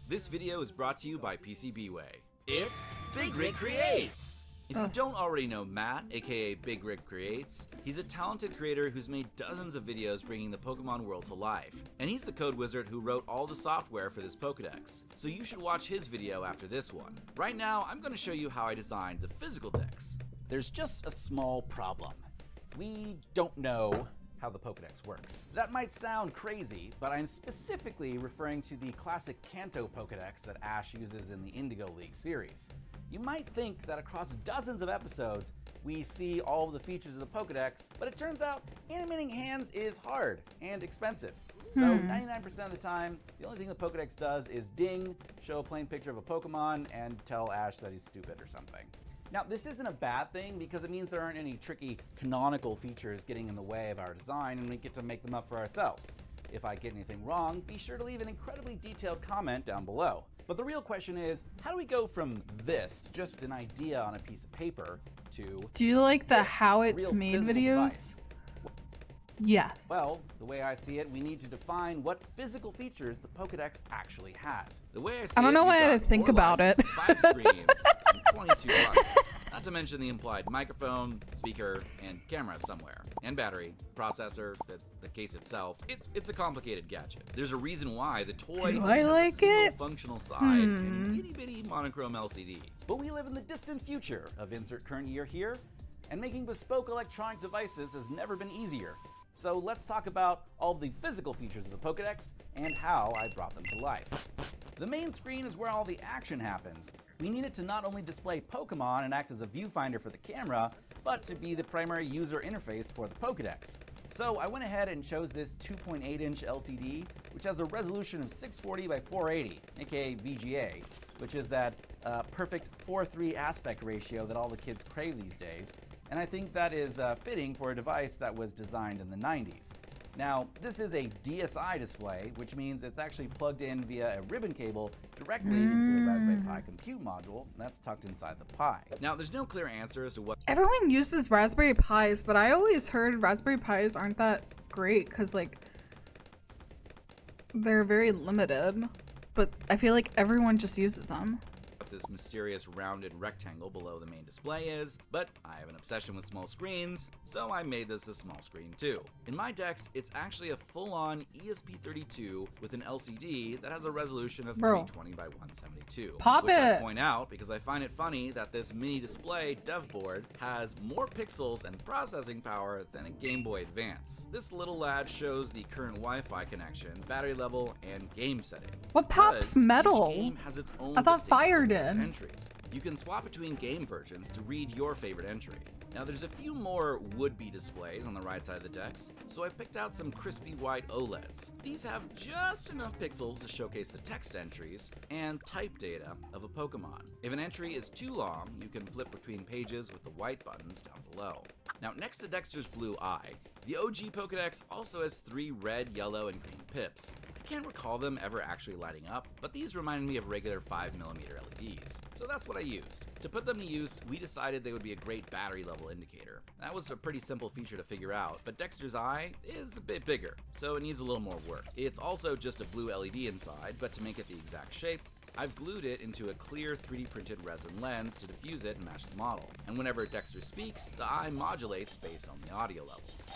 Speaker 16: This video is brought to you by PCBWay. It's Big Rig Creates! If you don't already know Matt, aka Big Rig Creates, he's a talented creator who's made dozens of videos bringing the Pokemon world to life. And he's the code wizard who wrote all the software for this Pokedex. So you should watch his video after this one. Right now, I'm going to show you how I designed the physical dex.
Speaker 19: There's just a small problem. We don't know how the Pokedex works. That might sound crazy, but I'm specifically referring to the classic Kanto Pokedex that Ash uses in the Indigo League series. You might think that across dozens of episodes, we see all of the features of the Pokedex, but it turns out animating hands is hard and expensive. So 99% of the time, the only thing the Pokedex does is ding, show a plain picture of a Pokemon, and tell Ash that he's stupid or something. Now, this isn't a bad thing because it means there aren't any tricky canonical features getting in the way of our design and we get to make them up for ourselves. If I get anything wrong, be sure to leave an incredibly detailed comment down below. But the real question is, how do we go from this, just an idea on a piece of paper, to
Speaker 1: do you like the how it's made videos? Yes.
Speaker 19: Well, the way I see it, we need to define what physical features the Pokedex actually has.
Speaker 16: The way I see
Speaker 1: I don't know why I had to think
Speaker 16: 4
Speaker 1: about
Speaker 16: lights,
Speaker 1: it.
Speaker 16: 5 screens, and 22 buttons. Not to mention the implied microphone, speaker, and camera somewhere. And battery, processor, the case itself. It's a complicated gadget. There's a reason why the toy
Speaker 1: Do I
Speaker 16: has
Speaker 1: like
Speaker 16: a single
Speaker 1: it?
Speaker 16: functional side and itty bitty monochrome LCD.
Speaker 19: But we live in the distant future of insert current year here, and making bespoke electronic devices has never been easier. So let's talk about all the physical features of the Pokedex and how I brought them to life. The main screen is where all the action happens. We need it to not only display Pokemon and act as a viewfinder for the camera, but to be the primary user interface for the Pokedex. So I went ahead and chose this 2.8-inch LCD, which has a resolution of 640 by 480, aka VGA, which is that perfect 4:3 aspect ratio that all the kids crave these days. and I think that is fitting for a device that was designed in the 90s. Now, this is a DSi display, which means it's actually plugged in via a ribbon cable directly into a Raspberry Pi compute module that's tucked inside the Pi. Now, there's no clear answer as to what...
Speaker 1: Everyone uses Raspberry Pis, but I always heard Raspberry Pis aren't that great because, like, they're very limited. But I feel like everyone just uses them.
Speaker 16: This mysterious rounded rectangle below the main display is, but I have an obsession with small screens, so I made this a small screen too. In my DeX, it's actually a full-on ESP32 with an LCD that has a resolution of 320 by 172.
Speaker 1: Pop
Speaker 16: which
Speaker 1: it!
Speaker 16: I point out because I find it funny that this mini display dev board has more pixels and processing power than a Game Boy Advance. This little lad shows the current Wi-Fi connection, battery level, and game setting.
Speaker 1: What pops metal?
Speaker 16: Each game has its own
Speaker 1: I thought fire did.
Speaker 16: entries. You can swap between game versions to read your favorite entry. Now there's a few more would-be displays on the right side of the DeX, so I picked out some crispy white OLEDs. These have just enough pixels to showcase the text entries and type data of a Pokemon. If an entry is too long, you can flip between pages with the white buttons down below. Now next to Dexter's blue eye, the OG Pokedex also has 3 red, yellow, and green pips. I can't recall them ever actually lighting up, but these reminded me of regular 5mm LEDs, so that's what I used. To put them to use, we decided they would be a great battery level indicator. That was a pretty simple feature to figure out, but Dexter's eye is a bit bigger, so it needs a little more work. It's also just a blue LED inside, but to make it the exact shape, I've glued it into a clear 3D printed resin lens to diffuse it and match the model. And whenever Dexter speaks, the eye modulates based on the audio levels.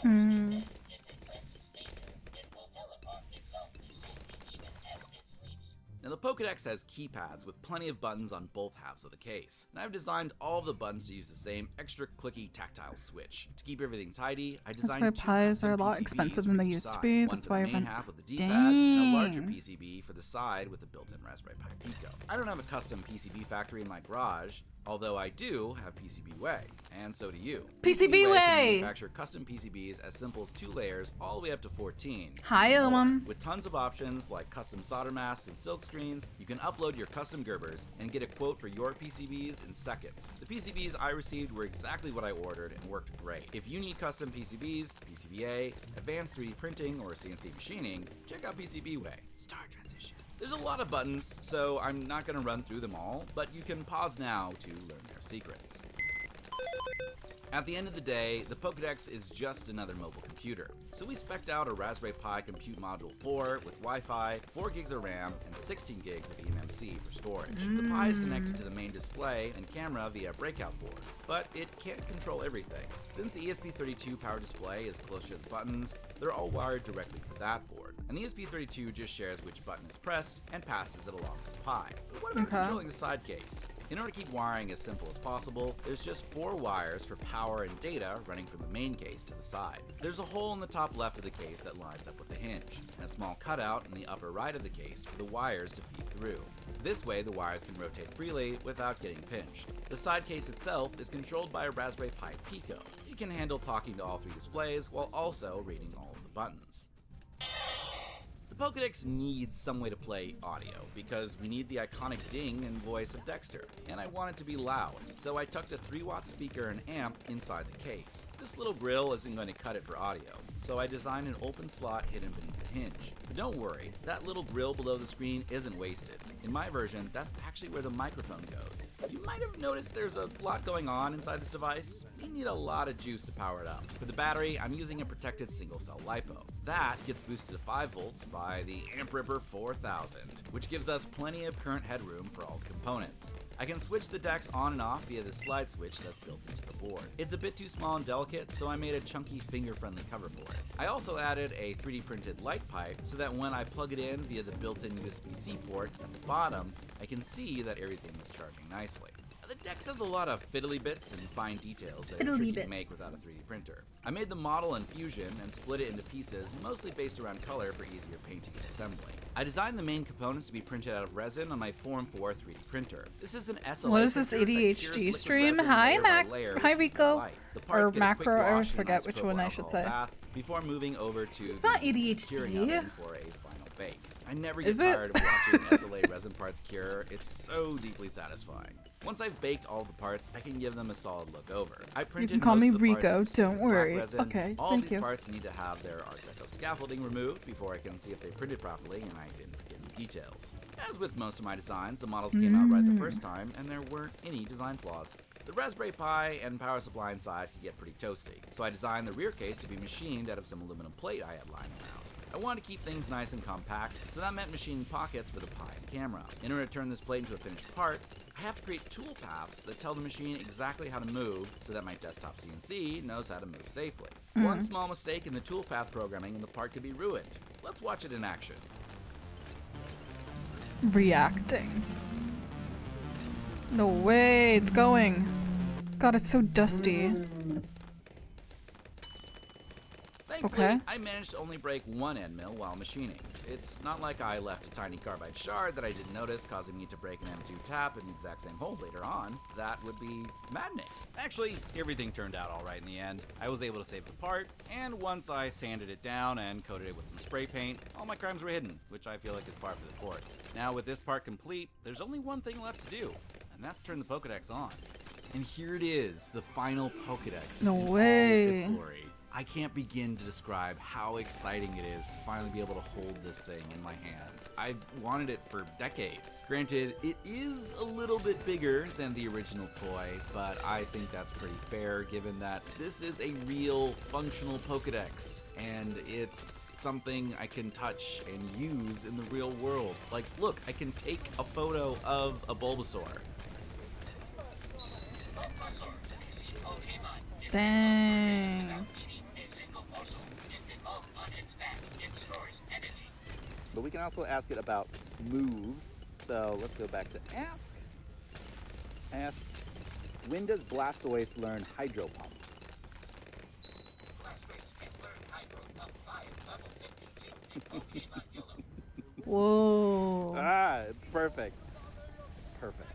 Speaker 16: Now the Pokedex has keypads with plenty of buttons on both halves of the case, and I've designed all of the buttons to use the same extra clicky tactile switch. To keep everything tidy, I designed
Speaker 1: Raspberry
Speaker 16: 2
Speaker 1: Pis are a lot
Speaker 16: PCBs
Speaker 1: expensive
Speaker 16: for
Speaker 1: than they
Speaker 16: each
Speaker 1: used to
Speaker 16: side,
Speaker 1: be.
Speaker 16: one
Speaker 1: That's
Speaker 16: for
Speaker 1: why
Speaker 16: the
Speaker 1: I've
Speaker 16: main
Speaker 1: been.
Speaker 16: half with the D-pad, and a larger
Speaker 1: Dang.
Speaker 16: PCB for the side with the built-in Raspberry Pi Pico. I don't have a custom PCB factory in my garage, although I do have PCBWay, and so do you.
Speaker 1: PCBWay!
Speaker 16: Can manufacture custom PCBs as simple as 2 layers all the way up to 14.
Speaker 1: Hi, Elon.
Speaker 16: With tons of options like custom solder masks and silk screens, you can upload your custom Gerbers and get a quote for your PCBs in seconds. The PCBs I received were exactly what I ordered and worked great. If you need custom PCBs, PCBA, advanced 3D printing, or CNC machining, check out PCBWay. Star Transition. There's a lot of buttons, so I'm not going to run through them all, but you can pause now to learn their secrets. At the end of the day, the Pokedex is just another mobile computer. So we spec'd out a Raspberry Pi Compute Module 4 with Wi-Fi, 4 gigs of RAM, and 16 gigs of eMMC for storage. The Pi is connected to the main display and camera via a breakout board, but it can't control everything. Since the ESP32 power display is close to the buttons, they're all wired directly to that board. And the ESP32 just shares which button is pressed and passes it along to the Pi. But what about controlling the side case? In order to keep wiring as simple as possible, there's just 4 wires for power and data running from the main case to the side. There's a hole in the top left of the case that lines up with the hinge, and a small cutout in the upper right of the case for the wires to feed through. This way, the wires can rotate freely without getting pinched. The side case itself is controlled by a Raspberry Pi Pico. It can handle talking to all 3 displays while also reading all of the buttons. The Pokedex needs some way to play audio, because we need the iconic ding and voice of Dexter, and I want it to be loud, so I tucked a 3-watt speaker and amp inside the case. This little grill isn't going to cut it for audio, so I designed an open slot hidden beneath the hinge. But don't worry, that little grill below the screen isn't wasted. In my version, that's actually where the microphone goes. You might have noticed there's a lot going on inside this device. You need a lot of juice to power it up. For the battery, I'm using a protected single-cell LiPo. That gets boosted to 5 volts by the AmpRipper 4000, which gives us plenty of current headroom for all the components. I can switch the DeX on and off via the slide switch that's built into the board. It's a bit too small and delicate, so I made a chunky finger-friendly cover for it. I also added a 3D printed light pipe so that when I plug it in via the built-in USB-C port at the bottom, I can see that everything is charging nicely. The DeX has a lot of fiddly bits and fine details that are tricky to make without a 3D printer. I made the model in Fusion and split it into pieces mostly based around color for easier painting and assembly. I designed the main components to be printed out of resin on my Form 4 3D printer. This is an SLA.
Speaker 1: What is this ADHD stream? Hi, Hi, Rico. Or Macro. I always forget which one I should say.
Speaker 16: Before moving over to
Speaker 1: it's not ADHD.
Speaker 16: For a final bake. I never get
Speaker 1: Is it?
Speaker 16: tired of watching SLA resin parts cure. It's so deeply satisfying. Once I've baked all the parts, I can give them a solid look over. I printed
Speaker 1: can call
Speaker 16: most
Speaker 1: me
Speaker 16: of the parts
Speaker 1: Rico,
Speaker 16: in
Speaker 1: don't
Speaker 16: black
Speaker 1: worry.
Speaker 16: resin.
Speaker 1: Okay,
Speaker 16: all
Speaker 1: thank
Speaker 16: these
Speaker 1: you.
Speaker 16: parts need to have their Art Deco scaffolding removed before I can see if they printed properly, and I didn't forget any details. As with most of my designs, the models came out right the first time, and there weren't any design flaws. The Raspberry Pi and power supply inside could get pretty toasty, so I designed the rear case to be machined out of some aluminum plate I had lying around. I wanted to keep things nice and compact, so that meant machining pockets for the Pi and camera. In order to turn this plate into a finished part, I have to create tool paths that tell the machine exactly how to move so that my desktop CNC knows how to move safely. One small mistake in the toolpath programming and the part could be ruined. Let's watch it in action.
Speaker 1: Reacting. No way, it's going. God, it's so dusty.
Speaker 16: Thankfully,
Speaker 1: Okay.
Speaker 16: I managed to only break one end mill while machining. It's not like I left a tiny carbide shard that I didn't notice, causing me to break an M2 tap in the exact same hole later on. That would be maddening.
Speaker 19: Actually, everything turned out all right in the end. I was able to save the part, and once I sanded it down and coated it with some spray paint, all my crimes were hidden, which I feel like is par for the course. Now with this part complete, there's only one thing left to do, and that's turn the Pokedex on.
Speaker 16: And here it is, the final Pokedex.
Speaker 1: No
Speaker 16: in all
Speaker 1: way.
Speaker 16: its glory. I can't begin to describe how exciting it is to finally be able to hold this thing in my hands. I've wanted it for decades. Granted, it is a little bit bigger than the original toy, but I think that's pretty fair given that this is a real functional Pokedex, and it's something I can touch and use in the real world. Like, look, I can take a photo of a Bulbasaur.
Speaker 1: Dang.
Speaker 19: But we can also ask it about moves. So let's go back to ask. Ask, when does Blastoise learn Hydro Pump?
Speaker 1: Whoa.
Speaker 19: It's perfect. Perfect.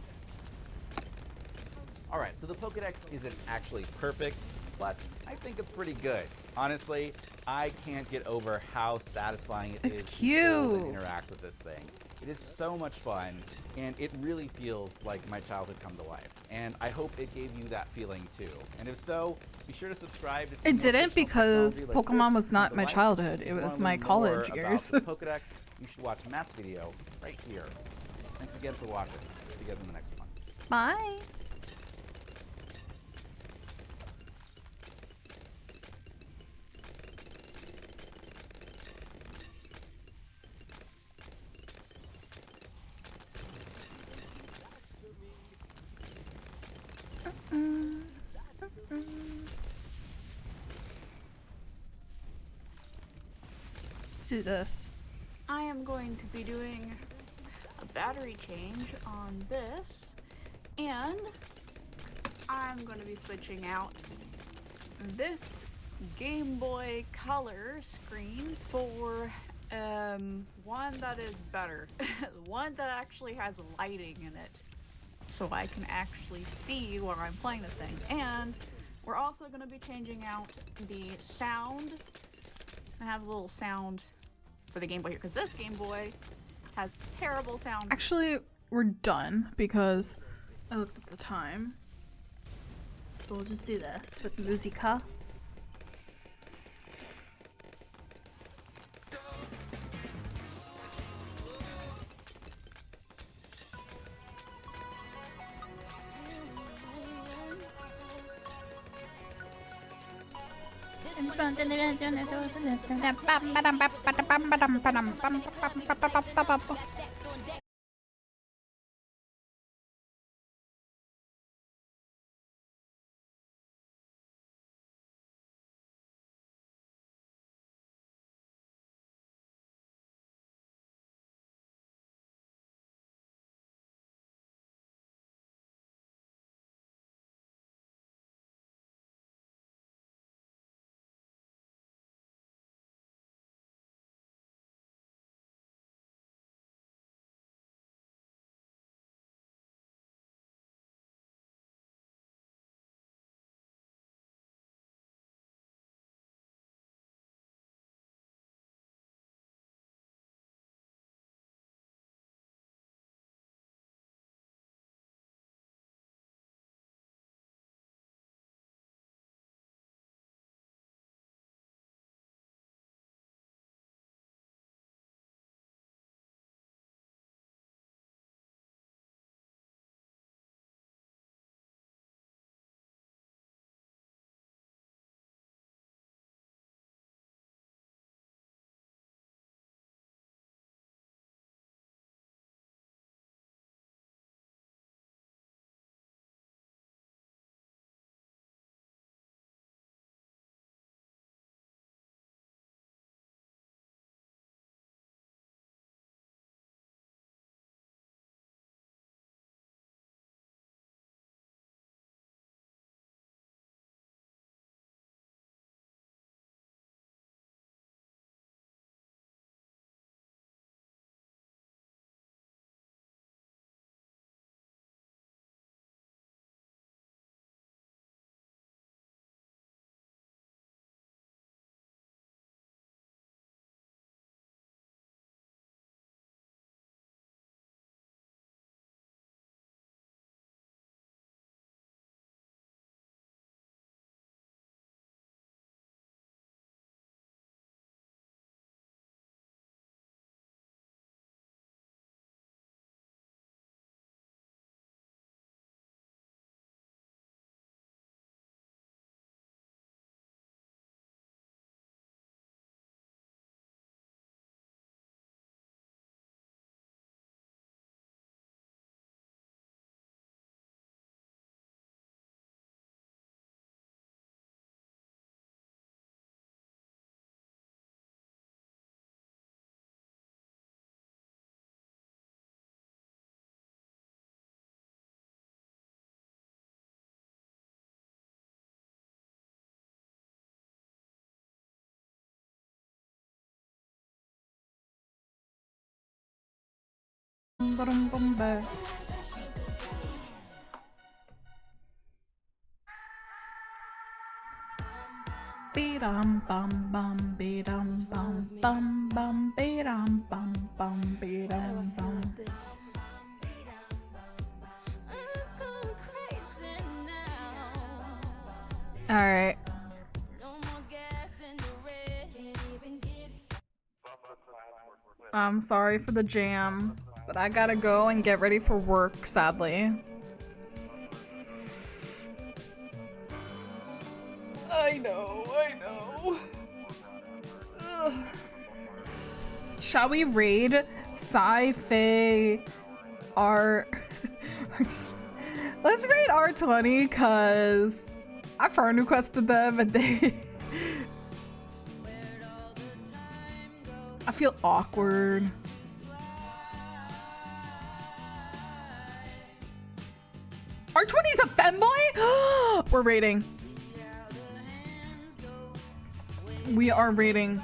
Speaker 19: All right, so the Pokedex isn't actually perfect, but I think it's pretty good. Honestly, I can't get over how satisfying it is
Speaker 1: cute.
Speaker 19: to hold and interact with this thing. It is so much fun, and it really feels like my childhood come to life. And I hope it gave you that feeling too. And if so, be sure to subscribe to see
Speaker 1: It
Speaker 19: more
Speaker 1: didn't
Speaker 19: fictional
Speaker 1: because
Speaker 19: technology like
Speaker 1: Pokemon
Speaker 19: this
Speaker 1: was not
Speaker 19: come
Speaker 1: my
Speaker 19: to life.
Speaker 1: childhood.
Speaker 19: If
Speaker 1: It
Speaker 19: you
Speaker 1: was
Speaker 19: wanna
Speaker 1: my
Speaker 19: learn more
Speaker 1: college
Speaker 19: about
Speaker 1: years.
Speaker 19: the Pokedex, you should watch Matt's video right here. Thanks again for watching. See you guys in the next one.
Speaker 1: Bye. Do this.
Speaker 20: I am going to be doing a battery change on this, and I'm going to be switching out this Game Boy Color screen for one that is better, one that actually has lighting in it, so I can actually see while I'm playing this thing. And we're also going to be changing out the sound. I have a little sound for the Game Boy here, because this Game Boy has terrible sound.
Speaker 1: Actually, we're done because I looked at the time. So we'll just do this with Musica. bum bum ba. Be-dum bum bum be-dum bum bum bum be-dum bum bum be-dum bum. All right. I'm sorry for the jam, but I gotta go and get ready for work, sadly. I know. Ugh. Shall we raid Sci-Fi R? Let's raid R20 cause I friend requested them and they I feel awkward. R20's a femboy? We're raiding. We are raiding.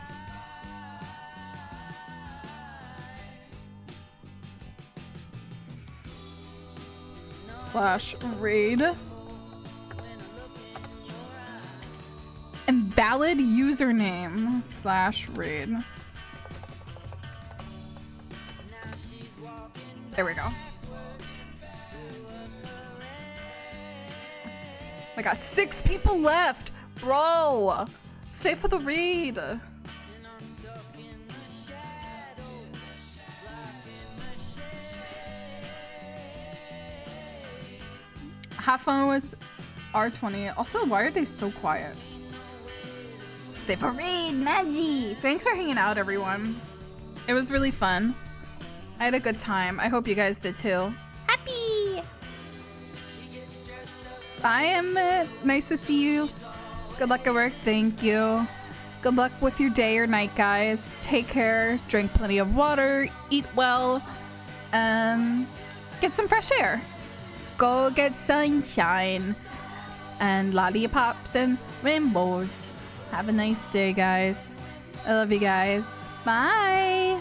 Speaker 1: /raid. And valid username /raid. There we go. I got 6 people left. Bro, stay for the raid. Have fun with R20. Also, why are they so quiet? Stay for raid, Maggie. Thanks for hanging out, everyone. It was really fun. I had a good time. I hope you guys did too. Happy! Bye, Emmett. Nice to see you. Good luck at work. Thank you. Good luck with your day or night, guys. Take care. Drink plenty of water. Eat well. Get some fresh air. Go get sunshine. And lollipops and rainbows. Have a nice day, guys. I love you guys. Bye!